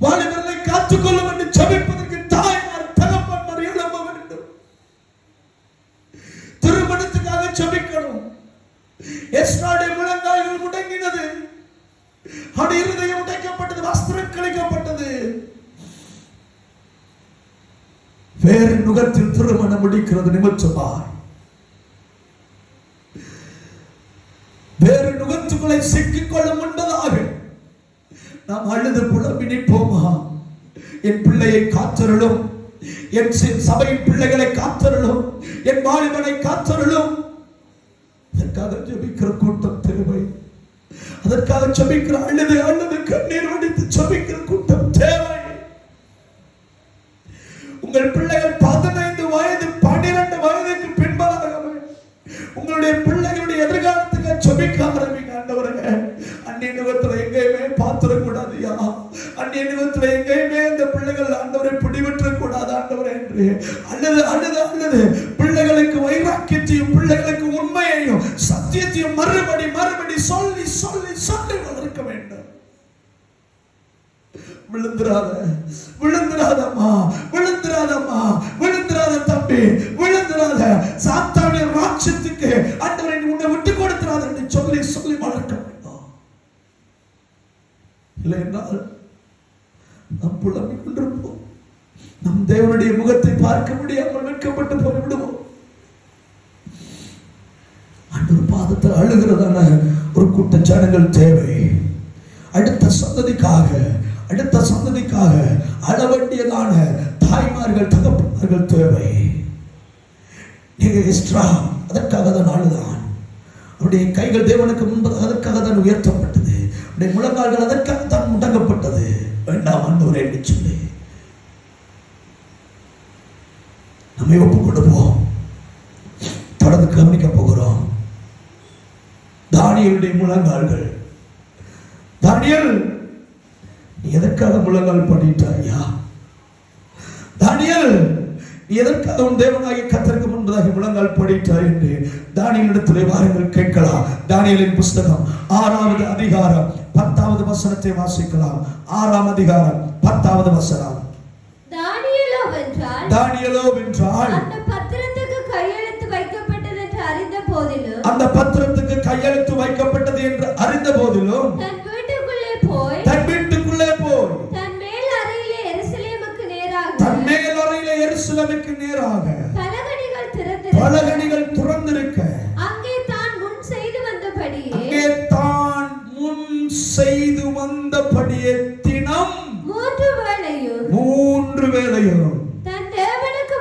வாலிபர்களை காத்துக்கொள்ளும் என்று ஜெபிப்பதற்கு தாய்மார், தகப்பன்மார் எழும்ப வேண்டும். திருமணத்துக்காக ஜெபிக்கணும். எஸ்ராவுடைய முழங்கால்கள் முடங்கினது, அவருடைய இருதயம் உடைக்கப்பட்டது, வஸ்திரம் கிழிக்கப்பட்டது. வேறு நுகத்தில் திருமணம் முடிக்கிறது நிமித்தமாய் வேறு நுகத்துக்களை சிக்கிக் கொள்ளும் முன்பதாக நாம் அழுது புலம்பி நிற்போமா? என் பிள்ளையை காத்தருளும், என் சபையின் பிள்ளைகளை காத்தருளும், என் வாலிபனை காத்தருளும். அதற்காக ஜெபிக்கிற கூட்டம் தேவை. அதற்காக ஜெபிக்கிற அழுது கண்ணீர் வடித்து ஜெபிக்கிற கூட்டம் தேவை. உங்கள் பிள்ளைகள் 15 வயது 12 வயதுக்கு பின்பதாகவே உங்களுடைய பிள்ளைகளுடைய எதிர்காலத்துக்கு ஜெபிக்க ஆரம்பிங்க. ஆண்டவரே, அந்நிய நுகத்துல எங்கேயுமே பாத்திரக்கூடாதுயா, அந்நிய நுகத்துல எங்கேயுமே இந்த பிள்ளைகள் ஆண்டவரை பிடிவிட்டக்கூடாது ஆண்டவரே என்று அழுது பிள்ளைகளுக்கு வைராக்கியத்தையும், பிள்ளைகளுக்கு உண்மையையும் சத்தியத்தையும் மறுபடி சொல்லி வளர்க்க வேண்டும். விழுந்துராத தம்பி, விழுந்துராத. சாத்தானுடைய ராஜ்யத்துக்கு ஆண்டவரை உன்னை விட்டு கொடுத்துறாத என்று சொல்லி வளர்க்க வேண்டும். இல்லை என்றால் நாம் புலம்பிக் கொண்டிருப்போம். நம் தேவனுடைய முகத்தை பார்க்க முடியாமல் வெட்கப்பட்டு போய்விடுவோம். ஆண்டவர் பாதத்தில் அழுகிறதான ஒரு கூட்ட ஜனங்கள் தேவை. அடுத்த சந்ததிக்காக அழ வேண்டியதான தாய்மார்கள், தகப்பனார்கள் தேவை. அதற்காக தான் அழுதான். அவருடைய கைகள் தேவனுக்கு முன்பதாக அதற்காக தான் உயர்த்தப்பட்டது. அவருடைய முழங்கால்கள் அதற்காக தான் முடங்கப்பட்டது. வேண்டாம் ஆண்டவரே என்று சொல்லி நம்மை ஒப்புக் கொடுப்போம். தொடர்ந்து கவனிக்க போகிறோம். தானியேலுடைய முழங்கால்கள். தானியேல், நீ எதற்காக முழங்கால் பண்ணிட்டாயா? தானியேல், நீ எதற்காக உன் தேவனாகிய கர்த்தருக்கு முன்பதாக முழங்கால் படித்தாய் என்று தானியேலிடத்திலே வாருங்கள் கேட்கலாம். தானியேலின் புஸ்தகம் 6வது அதிகாரம் 10வது வசனத்தை வாசிக்கலாம். 6ஆம் அதிகாரம் 10வது வசனம். தானியேலோ வென்றால் அந்த பத்திரத்துக்கு கையெழுத்து வைக்கப்பட்டது என்று அறிந்த போதிலும் தன் வீட்டுக்குள்ளே போய் தன் மேல் அறையிலே எருசலேமுக்கு நேராக பலகணிகள் திறந்திருக்க அங்கே தான் முன் செய்து வந்தபடியே தினம் 3 வேளையும் தன் தேவனுக்கு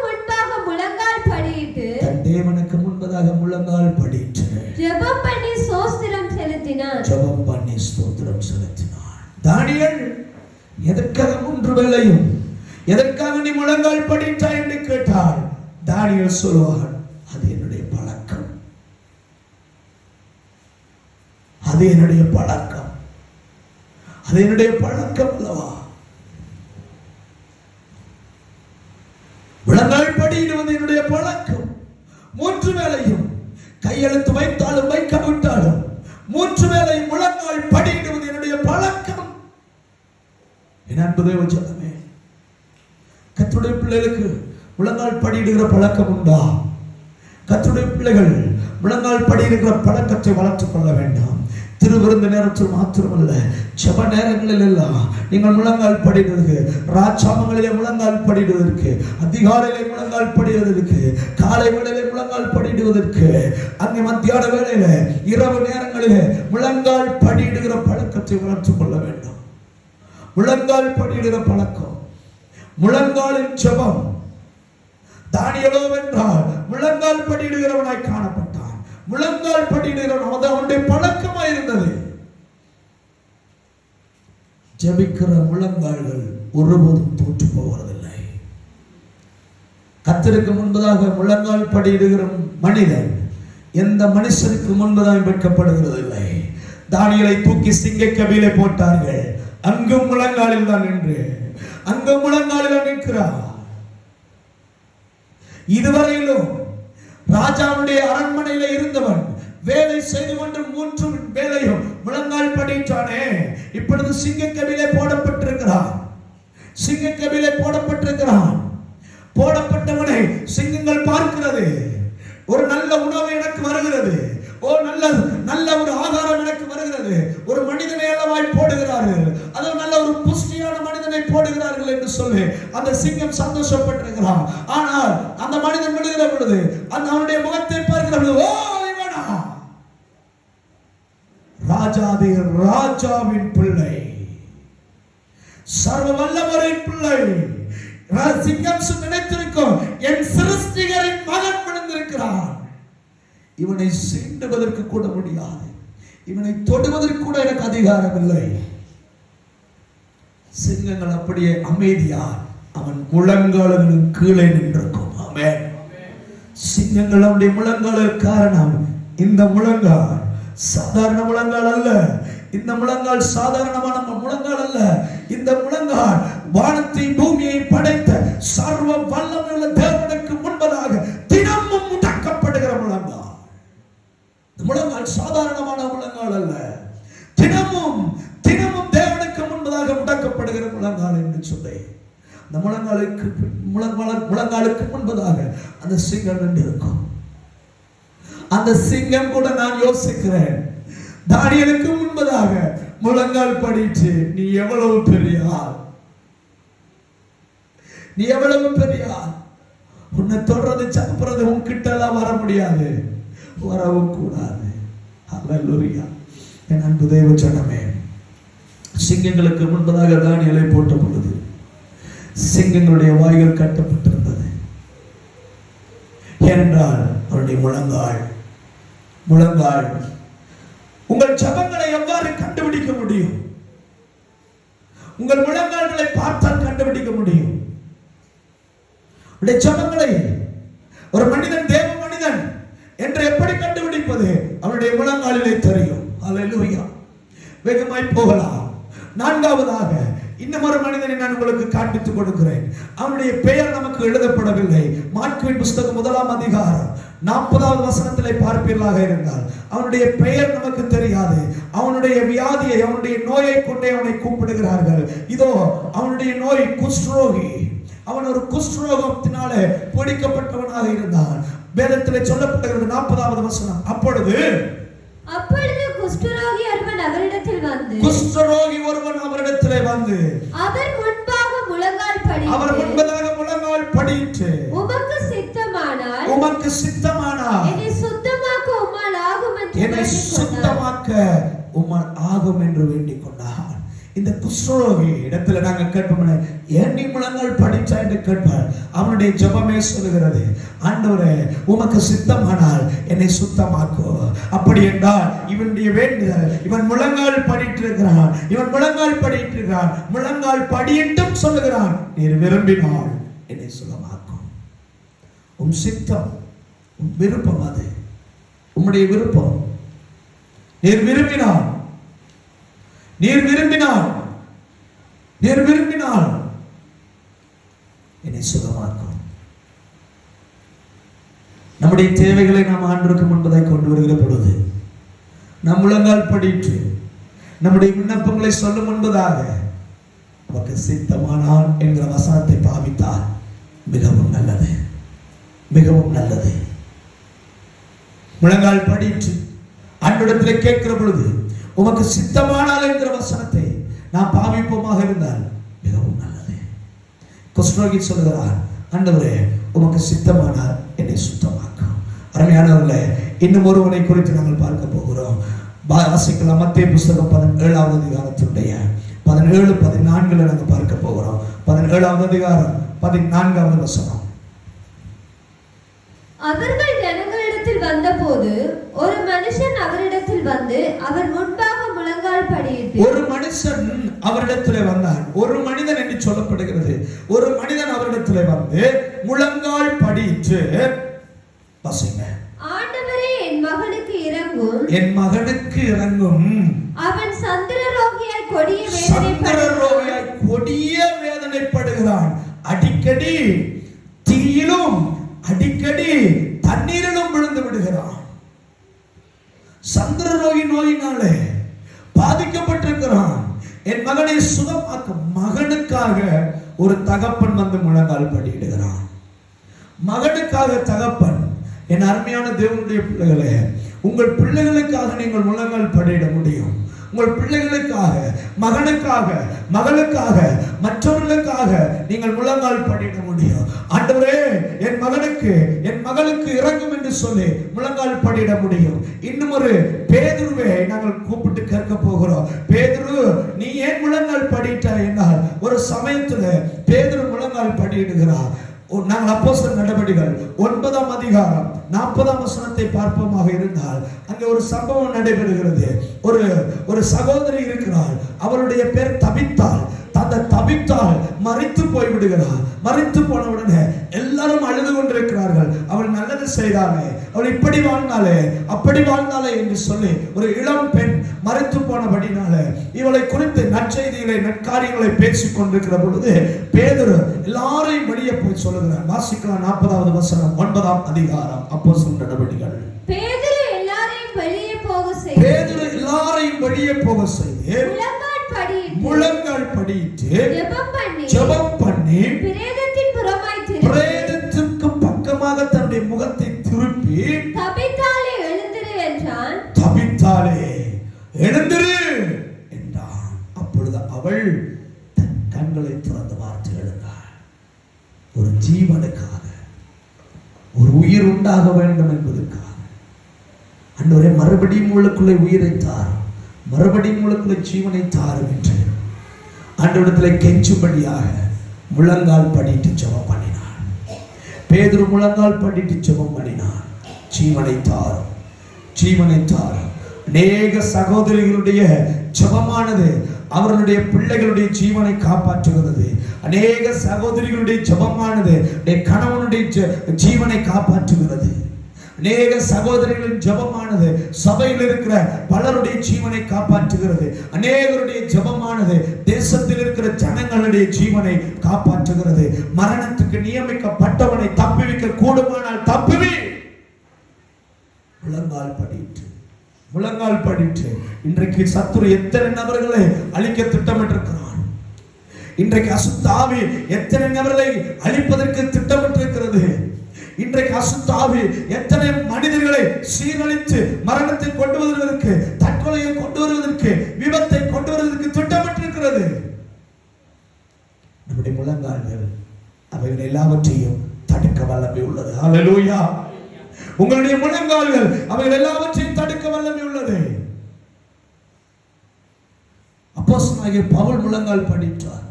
முழங்கால் படியிட்டு ஜெபம் பண்ணி ஸ்தோத்திரம் செலுத்தினான். தானியேல், எதற்காக 3 வேளையும், எதற்காக நீ முழங்கால் படித்தாய் என்று கேட்டால் தானியேல் சொல்வார், அது என்னுடைய பழக்கம். அது என்னுடைய பழக்கம் அல்லவா? முழங்கால் படியிடுவது என்னுடைய பழக்கம். 3 வேளையும் கையெழுத்து வைத்தாலும் வைக்காவிட்டாலும் 3 வேளையும் முழங்கால் படியிடுவது என்னுடைய பழக்கம். என் அன்பு தேவ ஜனமே, கர்த்தருடைய பிள்ளைகளுக்கு முழங்கால் படியிடுகிற பழக்கம் உண்டா? கர்த்தருடைய பிள்ளைகள் முழங்கால் படியிடுகிற பழக்கத்தை வளர்த்துக் கொள்ள வேண்டாம். திருவிருந்து நேரத்தில் மாத்திரமல்ல, ஜெப நேரங்களில் எல்லாம் நீங்கள் முழங்கால் படிடுவதற்கு, ராஜாமங்களிலே முழங்கால் படிடுவதற்கு, அதிகாலையிலே முழங்கால் படிடுவதற்கு, காலை வேளையிலே முழங்கால் படிடுவதற்கு, அங்கே மத்தியான வேளையில, இரவு நேரங்களிலே முழங்கால் படியிடுகிற பழக்கத்தை வளர்த்துக் கொள்ள வேண்டும். முழங்கால் படியிடுகிற பழக்கம், முழங்காலின் ஜெபம். தானியேலோ வென்றால் முழங்கால் படியிடுகிறவனாய் காணப்பட்டான். முழங்கால் படியிடுகிறவன் அவனுடைய பழக்கமாய் இருந்தது. ஜெபிக்கிற முழங்கால்கள் ஒருபோதும் தோற்று போவதில்லை. கர்த்தருக்கு முன்பதாக முழங்கால் படியிடுகிற மனிதன் எந்த மனுஷனுக்கு முன்பதாக வெட்கப்படுகிறதில்லை. தானியேலை தூக்கி சிங்கக்கவியிலே போட்டார்கள். அங்கும் முழங்காலில் தான் நின்று, அங்கும் முழங்காலில் தான் நிற்கிறார். இதுவரையிலும் ராஜாவுடைய அரண்மனையில இருந்தவன் வேலை செய்து கொண்டு 3 வேளையும் முழங்கால் படித்தானே, இப்பொழுது சிங்கக்கவியிலே போடப்பட்டிருக்கிறான். போடப்பட்டவனை சிங்கங்கள் பார்க்கிறது. ஒரு நல்ல உணவு எனக்கு வருகிறது, நல்ல ஒரு ஆகாரம் எனக்கு வருகிறது, ஒரு மனிதனை அல்லவாய் போடுகிறார்கள், அது நல்ல ஒரு புஷ்டியான மனிதனை போடுகிறார்கள் என்று சொல்லி அந்த சிங்கம் சந்தோஷப்பட்டிருக்கிறான். ஆனால் அந்த மனிதன் விடுகிற பொழுது அவனுடைய முகத்தை பார்க்கிற பொழுது, ஓ இவனா ராஜாவின் பிள்ளை, சர்வ வல்லவரின் பிள்ளை. சிங்கம் நினைத்திருக்கும், என் சிருஷ்டிகரின் மகன் விழுந்திருக்கிறான். இவனை சீண்டுவதற்கு கூட முடியாது, இவனை தொடுவதற்கு கூட எனக்கு அதிகாரம் இல்லை. சிங்கங்கள் அப்படியே அமைதியா அவன் முழங்கால்களின் கீழே நின்றிருக்கும். ஆமென். சிங்கங்கள் அவனுடைய முழங்கால் காரணம், இந்த முழங்கால் சாதாரண முழங்கால் அல்ல. இந்த முழங்கால் சாதாரணமான முழங்கால் அல்ல. இந்த முழங்கால் வானத்தை பூமியை படைத்த சர்வ வல்லமையுள்ள தேவனுக்கு முன்பதாக தினமும் முடக்கப்படுகிற முழங்கால். முழங்கால் சாதாரணமான முழங்கால் அல்ல. தினமும் தேவனுக்கு முன்பதாக முடக்கப்படுகிற முழங்கால் என்று சொல்லி அந்த முழங்காலுக்கு முன்பதாக அந்த சிங்கம் நின்று இருக்கும். அந்த சிங்கம் கூட நான் யோசிக்கிறேன், தானியேலுக்கு முன்பதாக முழங்கால் படிச்சு, நீ எவ்வளவு பெரிய ஆள், நீ எவ்வளவு பெரிய ஆள், உன்னை தொடர்ந்து சாப்பிடுறது உன்கிட்ட எல்லாம் வர முடியாது, வரவும் கூடாது. அல்லேலூயா. என் அன்பு தேவ ஜனமே, சிங்கங்களுக்கு முன்பதாக தானியேலை போட்ட பொழுது சிங்கங்களுடைய வாய்கள் கட்டப்பட்டிருந்தது. ஏனென்றால் அவருடைய முழங்கால் உங்கள் ஜபங்களை எவ்வாறு கண்டுபிடிக்க முடியும்? உங்கள் முழங்கால்களை பார்த்தால் கண்டுபிடிக்க முடியும். உடைய ஜபங்களை ஒரு மனிதன் தேவ மனிதன் என்று எப்படி கண்டுபிடிப்பது? அவருடைய முழங்காலிலே தெரியும். அல்லேலூயா. வேகமாய் போகலாம். நான்காவதாக இன்னும் ஒரு மனிதனை நான் உங்களுக்கு காண்பித்துக் கொடுக்கிறேன். அவனுடைய பெயர் நமக்கு எழுதப்படவில்லை. மாற்குவின் புஸ்தகம் 1ஆம் அதிகாரம் 40வது வசனத்திலே பார்ப்பீர்களாக இருந்தால் அவனுடைய பெயர் நமக்கு தெரியாது. அவனுடைய வியாதியை, அவனுடைய நோயை கொண்டே அவனை கூப்பிடுகிறார்கள். இதோ அவனுடைய நோய் குஷ்டரோகி. அவன் ஒரு குஷ்டரோகத்தினாலே பிடிக்கப்பட்டவனாக இருந்தான். வேதத்திலே சொல்லப்பட்டிருக்கிறது 40வது வசனம். அப்பொழுது குஷ்டரோகி ஒருவன் அவரிடத்தில் வந்து அவர் முன்பாக முழங்கால் படியிட்டு உமக்கு சித்தமானால் என்னை சுத்தமாக்க உம்மால் ஆகும் என்று வேண்டிக் கொண்டார். இந்த குஷ்டரோகி இடத்துல நாங்க கேட்போம், ஏன் நீ முழங்கால் படிச்சா என்று கேட்பார். அவனுடைய ஜெபமே சொல்லுகிறது, ஆண்டவரே உமக்கு சித்தமானால் என்னை சுத்தமாக்கோ. அப்படி என்றால் இவனுடைய வேண்டுதல், இவன் முழங்கால் படிட்டு இருக்கிறான், முழங்கால் படியிட்டும் சொல்லுகிறான், நீர் விரும்பினால் என்னை சுகமாக்கும். உம் சித்தம், உம் விருப்பம், அது உம்முடைய விருப்பம். நீர் விரும்பினால் என்னை சுகமாக்கும். நம்முடைய தேவைகளை நாம் ஆண்டவருக்கு முன்பதாக கொண்டு வருகிற பொழுது நம் முழங்கால் படிட்டு நம்முடைய விண்ணப்பங்களை சொல்லும் முன்பதாக நமக்கு சித்தமானால் என்கிற வசனத்தை பாவித்தால் மிகவும் நல்லது, மிகவும் நல்லது. முழங்கால் படிட்டு ஆண்டவரிடத்தில் கேட்கிற பொழுது உமக்கு சித்தமானால் என்கிற வசனத்தை நாம் பாவிப்போமாக இருந்தால் மிகவும் நல்லது. குஷ்டரோகி சொல்கிறார், ஆண்டவரே உமக்கு சித்தமானால் என்னை சுத்தமாக்கும். அருமையானவர்களே, இன்னும் ஒருவனை குறித்து நாங்கள் பார்க்க போகிறோம். வாசிக்கலாம். மத்தேயு புஸ்தகம் 17வது அதிகாரத்துடைய 17-14 நாங்கள் பார்க்க போகிறோம். 17வது அதிகாரம் 14வது வசனம். அவர்கள் ஜனங்களிடத்தில் வந்தபோது ஒரு மனுஷன் அவரிடத்தில் வந்து அவர் முன்பாக முழங்கால் படியிட்டு. ஒரு மனுஷன் அவரிடத்தில் வந்தான். ஒரு மனிதன் என்று சொல்லப்படுகிறது. ஒரு மனிதன் அவரிடத்தில் வந்து முழங்கால் படியிட்டு, வாசிங்க. ஆண்டவரே என் மகனுக்கு இரங்கும், என் மகனுக்கு இரங்கும். அவன் சந்திரரோகியாய் கொடிய வேதனைப்படுகிறான். அடிக்கடி தீயிலும் அடிக்கடி தண்ணீரிலும் விழுந்து விடுகிறான். சந்திரரோகி நோயினாலே பாதிக்கப்பட்டிருக்கிறான். என் மகனை சுகமாக்கும். மகனுக்காக ஒரு தகப்பன் வந்து முழங்கால் படியிடுகிறான். மகனுக்காக தகப்பன். என் அருமையான தேவனுடைய பிள்ளைகளே, உங்கள் பிள்ளைகளுக்காக நீங்கள் முழங்கால் படியிட முடியும். உங்கள் பிள்ளைகளுக்காக, மகனுக்காக, மகளுக்காக, மற்றவர்களுக்காக நீங்கள் முழங்கால் படியிட முடியும். ஆண்டவரே என் மகனுக்கு, என் மகளுக்கு இரங்கும் என்று சொல்லி முழங்கால் படியிட முடியும். இன்னும் ஒரு பேதுருவை நாங்கள் கூப்பிட்டு கேட்க போகிறோம். பேதுரு, நீ ஏன் முழங்கால் படியிட்டாய் என்றால் ஒரு சமயத்துல பேதுரு முழங்கால் படியிடுகிறார். நாங்கள் அப்போஸ்தலர் நடவடிக்கைகள் 9ஆம் அதிகாரம் 40ஆம் வசனத்தை பார்ப்போமாக இருந்தால் அங்கே ஒரு சம்பவம் நடைபெறுகிறது. ஒரு சகோதரி இருக்கிறாள். அவருடைய பேர் தபித்தாள். அந்த தபித்தாள் மரித்து போய் விடுகிறாள். மரித்து போன உடனே எல்லாரும் அழுது கொண்டிருக்கிறார்கள். அவள் நல்லது செய்தாலே, அவள் இப்படி வாழ்ந்தாலே, அப்படி வாழ்ந்தாலே என்று சொல்லி ஒரு இளம் பெண் மரித்து போனபடினாலே இவளை குறித்து நற்செய்திகளை, நற்காரியங்களை பேசிக் கொண்டிருக்கிற பொழுது பேதுரு எல்லாரையும் வெளியே போய் சொல்லுகிறார். வாசிக்கலாம். 40வது வசனம் 9ஆம் அதிகாரம் அப்போஸ்தலர் நடவடிக்கைகள். பேதுரு எல்லாரையும் வெளியே போக செய்து முழங்கால் படியிட்டு ஜெபம் பண்ணி பிரேதத்திற்கு பக்கமாக தன்னுடைய முகத்தை திருப்பி தபித்தாளே எழுந்திரு என்றான். தபித்தாளே எழுந்திரு என்றான். அப்பொழுது அவள் தன் கண்களை திறந்து பார்த்து எழுந்தாள். ஒரு உயிர் உண்டாக வேண்டும் என்பதற்காக ஆண்டவரே மறுபடியும் உங்களுக்குள்ளே உயிரை தாரும், மறுபடியும் உங்களுக்குள்ளே ஜீவனை தாரும் என்று ஆண்டவரிடத்திலே கெஞ்சும்படியாக முழங்கால் படிட்டு ஜெபம் பண்ணினார். பேதுரு முழங்கால் படிட்டு ஜெபம் பண்ணினார். ஜீவனை தாரும், ஜீவனை தாரும். அநேக சகோதரிகளுடைய ஜெபமானது அவர்களுடைய பிள்ளைகளுடைய ஜீவனை காப்பாற்றுகிறது. அநேக சகோதரிகளுடைய ஜெபமானது கணவனுடைய ஜீவனை காப்பாற்றுகிறது. அநேக சகோதரிகளின் ஜெபமானது சபையில் இருக்கிற பலருடைய ஜீவனை காப்பாற்றுகிறது. அநேகருடைய ஜெபமானது தேசத்தில் இருக்கிற ஜனங்களுடைய ஜீவனை காப்பாற்றுகிறது. மரணத்துக்கு நியமிக்கப்பட்டவனை தப்புவிக்க கூடுமானால் தப்புவி. முழங்கால் படிட்டு இன்றைக்கு சத்துரு எத்தனை நபர்களை அழிக்க திட்டமிட்டிருக்கிறான். இன்றைக்கு அசுத்த ஆவி எத்தனை நபர்களை அழிப்பதற்கு திட்டமிட்டிருக்கிறது. இன்றைக்கு அசுத்த ஆவி எத்தனை மனிதர்களை சீரழித்து மரணத்தை கொண்டு வருவதற்கு, தற்கொலையை கொண்டு வருவதற்கு, விபத்தை கொண்டு வருவதற்கு திட்டமிட்டிருக்கிறது. நம்முடைய முழங்கால்கள் அவைகள் எல்லாவற்றையும் தடுக்க வல்லமை உள்ளது. ஹல்லேலூயா. உங்களுடைய முழங்கால்கள் அவைகள் எல்லாவற்றையும் தடுக்க வல்லமை உள்ளது. அப்போஸ்தலனாகிய பவுல் முழங்கால் படித்தார்.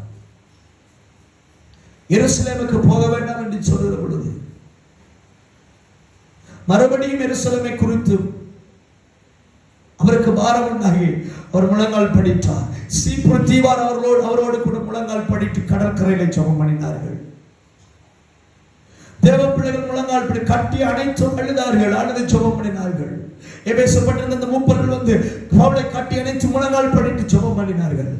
எருசலேமுக்கு போக வேண்டாம் என்று சொல்லுகிற பொழுது மறுபடியும் எருசலேமை குறித்து அவருக்கு பாரம் உண்டாகி அவர் முழங்கால் படித்தார். சீப்புரு தீவார் அவரோடு கூட முழங்கால் படித்து கடற்கரையில ஜெபம் பண்ணினார்கள். தேவ பிள்ளைகள் முழங்கால் படி கட்டி அணைத்து அழுதார்கள், அழுது ஜெபம் பண்ணினார்கள். எபேசு பட்டணத்திலிருந்து அந்த மூப்பர்கள் வந்து பவுலை கட்டி அணைத்து முழங்கால் படித்து ஜெபம் பண்ணினார்கள்.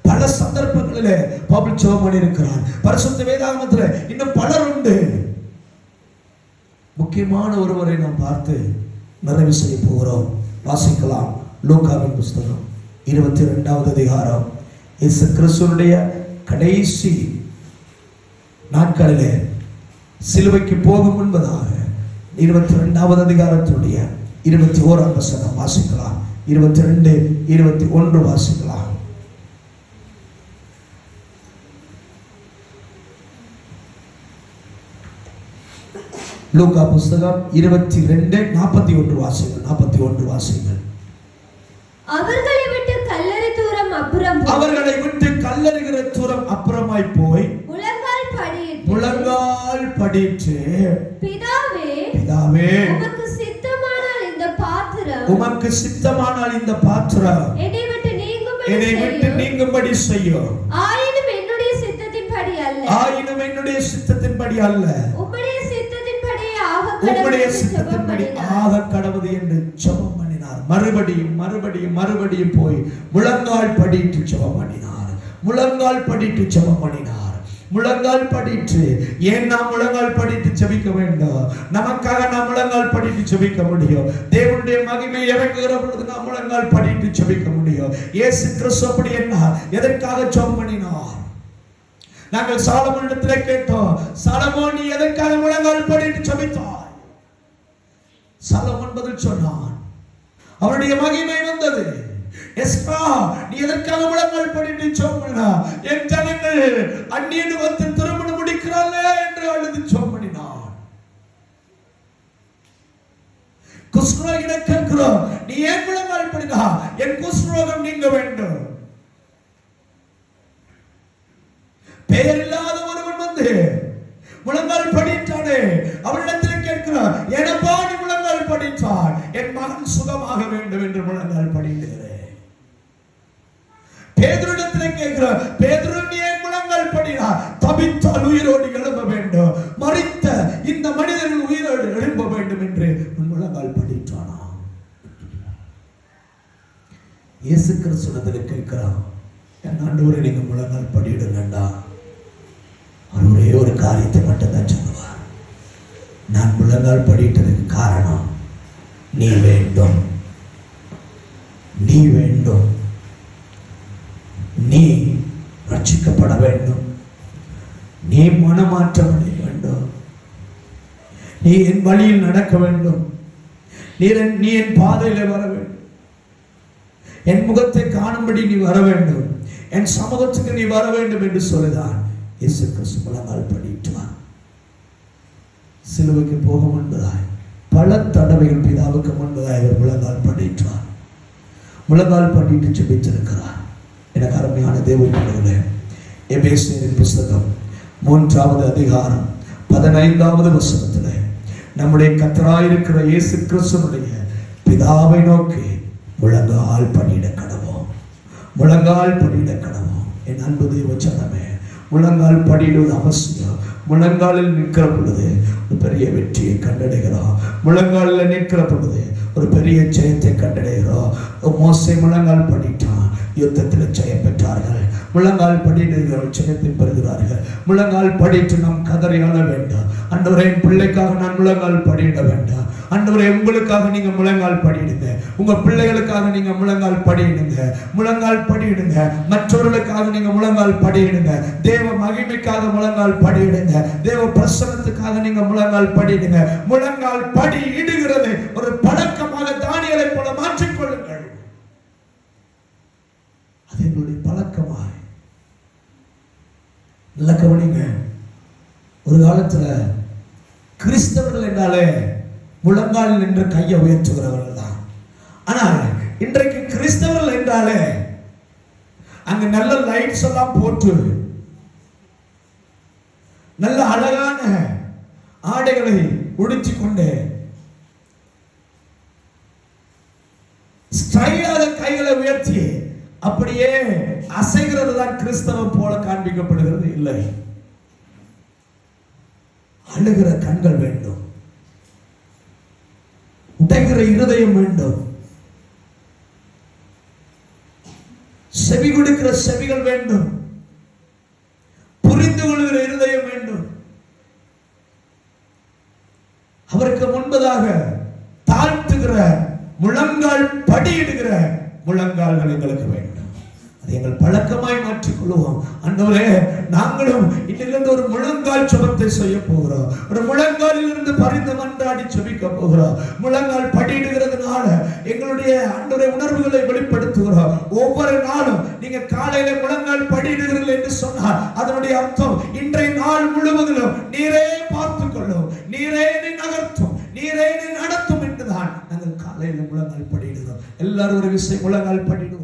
பல சந்தர்ப்பங்களிலே பவுல் ஜெபம் பண்ணியிருக்கிறார். பரிசுத்த வேதாகமத்தில் இன்னும் பலர் உண்டு. முக்கியமான ஒருவரை நாம் பார்த்து நிறைவு செய்ய போகிறோம். வாசிக்கலாம். லூக்காவின் புஸ்தகம் 22வது அதிகாரம். இயேசு கிறிஸ்துவினுடைய கடைசி நாட்களிலே சிலுவைக்கு போகும் முன்பதாக 22வது அதிகாரத்துடைய 21ஆம் வசனம் வாசிக்கலாம். 22, 21 வாசிக்கலாம். லூக்கா புஸ்தகம் 22:41 வாசிங்கள். 41 வாசிங்கள். அவர்களை விட்டு கல்லறை தூரம் அப்புறம் அவர்களை விட்டு கல்லறைகிற தூரம் அப்புறமாய் போய் முழங்கால் படிட்டு பிதாவே உமக்கு சித்தமானால் இந்த பாத்திரம் என்னை விட்டு நீங்கும்படி செய்யும். ஆயினும் என்னுடைய சித்தத்தின்படி அல்ல உம்முடைய சித்தத்தின்படி ஆக கடவுது என்று ஜெபம் பண்ணினார். மறுபடியும் போய் முழங்கால் படிட்டு ஜெபம் பண்ணினார். முழங்கால் படிட்டு ஜெபம் பண்ணினார். முழங்கால் படிட்டு. ஏன் நாம் முழங்கால் படிட்டு ஜெபிக்க வேண்டும்? நமக்காக நாம் முழங்கால் படிட்டு ஜெபிக்க முடியும். தேவனுடைய மகிமை இறங்குகிற பொழுது நாம் முழங்கால் படிட்டு ஜெபிக்க முடியும். இயேசு கிறிஸ்து அப்படி என்ன எதற்காக ஜெபம் பண்ணினார்? நாங்கள் சாலமோனிடத்திலே கேட்டோம், சாலமோன் நீ எதற்காக முழங்கால் படிட்டு ஜெபித்தாய்? சாலமோன் பதில் சொன்னான், அவருடைய மகிமை வந்தது. எஸ்ரா நீ எதற்காக முழங்கால் படிட்டு ஜெபம் பண்ணினாய்? என் ஜனங்கள் அந்நியன் வந்து திருமணம் முடிக்கிறார்களே என்று அழுது ஜெபம் பண்ணினான். குஷ்ரோகினை கேட்கிறோம், நீ ஏன் முழங்கால் படினாய்? என் குஷ்ரோகம் நீங்க வேண்டும். பெயர் இல்லாத ஒருவன் வந்து முழங்கால் படித்தானே, அவனிடத்தில் கேட்கிறான், எனப்பா நீ முழங்கால் படித்தார், என் மகன் சுகமாக வேண்டும் என்று முழங்கால் படிக்கிறேன். பேதுருவிடத்தில் கேட்கிறார், பேதுரு நீ ஏன் முழங்கால் படினார்? தபித்தால் உயிரோடு எழும்ப வேண்டும், மரித்த இந்த மனிதர்கள் உயிரோடு எழும்ப வேண்டும் என்று முழங்கால் படித்தானா? இயேசு கிறிஸ்துவிடத்தில் கேட்கிறான், என் ஆண்டவரே நீங்க முழங்கால் படியிடுங்கண்டா. அவர் ஒரே ஒரு காரியத்தை மட்டும் தான் சொல்லுவார், நான் முழங்கால் படிட்டதுக்கு காரணம் நீ வேண்டும், நீ வேண்டும், நீ ரட்சிக்கப்பட வேண்டும், நீ மனமாற்றம் அடைய வேண்டும், நீ என் வழியில் நடக்க வேண்டும், நீ என் பாதையில வர வேண்டும், என் முகத்தை காணும்படி நீ வர வேண்டும், என் சமூகத்துக்கு நீ வர வேண்டும் என்று சொல்லுதான் இயேசு கிறிஸ்து முழங்கால் படிட்டார். சிலுவைக்கு போக முன்பதாய் பல தடவைகள் பிதாவுக்கு முன்பதாய் அவர் முழங்கால் படித்தார். முழங்கால் படிட்டு ஜெபித்திருக்கிறார். எனக்கு அருமையான தேவ பிள்ளைகளே, எபேசியரின் புஸ்தகம் 3வது அதிகாரம் 15வது வசனத்திலே நம்முடைய கர்த்தராயிருக்கிற இயேசு கிறிஸ்துவினுடைய பிதாவை நோக்கி முழங்கால் படியிட கடவோம், முழங்கால் படியிட கடவோம். என் அன்பு தேவ ஜனமே, முழங்கால் படியிடுவது அவசியம். முழங்காலில் நிற்கிற பொழுது ஒரு பெரிய வெற்றியை கண்டடைகிறோம். முழங்காலில் நிற்கிற பொழுது ஒரு பெரிய ஜெயத்தை கண்டடைகிறோம். மோசே முழங்கால் படிட்டான், யுத்தத்தில் ஜெயம் பெற்றார்கள். முழங்கால் படிடுகிறவர்கள் ஜெயத்தை பெறுகிறார்கள். முழங்கால் படித்து நாம் கதறி அழ வேண்டாம். ஆண்டவரே, என் பிள்ளைக்காக நான் முழங்கால் படியிட வேண்டாம். ஆண்டவரே, உங்களுக்காக நீங்க முழங்கால் படியிடுங்க, உங்க பிள்ளைகளுக்காக நீங்க முழங்கால் படியிடுங்க, முழங்கால் படியிடுங்க. மற்றவர்களுக்காக நீங்க முழங்கால் படியிடுங்க. தேவ மகிமைக்காக முழங்கால் படியிடுங்க. தேவ பிரசன்னத்துக்காக நீங்க முழங்கால் படியிடுங்க. முழங்கால் படியிடுகிறது ஒரு பழக்கமாக தானியேலை போல மாற்றிக்கொள்ளுங்கள். அது எங்களுடைய பழக்கமாய் நல்ல கவனிங்க. ஒரு காலத்துல கிறிஸ்தவர்கள் என்றாலே முழங்கால் நின்று கையை உயர்த்துகிறவர்கள் தான். ஆனால் இன்றைக்கு கிறிஸ்தவர்கள் என்றாலே அங்க நல்ல லைட்ஸ் எல்லாம் போட்டு நல்ல அழகான ஆடைகளை உடுத்தி கொண்டு ஸ்டைலாக கைகளை உயர்த்தி அப்படியே அசைகிறது தான் கிறிஸ்தவம் போல காண்பிக்கப்படுகிறது. இல்லை, அழுகிற கண்கள் வேண்டும், உடைகிற இருதயம் வேண்டும், செவி கொடுக்கிற செவிகள் வேண்டும், புரிந்து கொள்கிற இருதயம் வேண்டும். அவருக்கு முன்பதாக தாழ்த்துகிற முழங்கால் படியிடுகிற முழங்கால்கள் எங்களுக்கு வேண்டும். அதை எங்கள் பழக்கமாய் மாற்றிக் கொள்வோம். ஆண்டவரே, நாங்களும் இன்றிலிருந்து ஒரு முழங்கால் ஜெபத்தை செய்ய போகிறோம். ஒரு முழங்காலில் இருந்து பரிந்து மன்றாடி ஜெபிக்க போகிறோம். முழங்கால் படியிடுகிறதுனால எங்களுடைய ஆண்டவரே உணர்வுகளை வெளிப்படுத்துகிறோம். ஒவ்வொரு நாளும் நீங்க காலையில முழங்கால் படியிடுகிறீர்கள் என்று சொன்னால் அதனுடைய அர்த்தம் இன்றைய நாள் முழுவதிலும் நீரே பார்த்துக் கொள்ளும், நீரே நகர்த்தும், நீரே நடத்தும் என்றுதான் நாங்கள் காலையில முழங்கால் படியிடுகிறோம். எல்லாரும் ஒரு விஷயம் முழங்கால் படியிடுவோம்.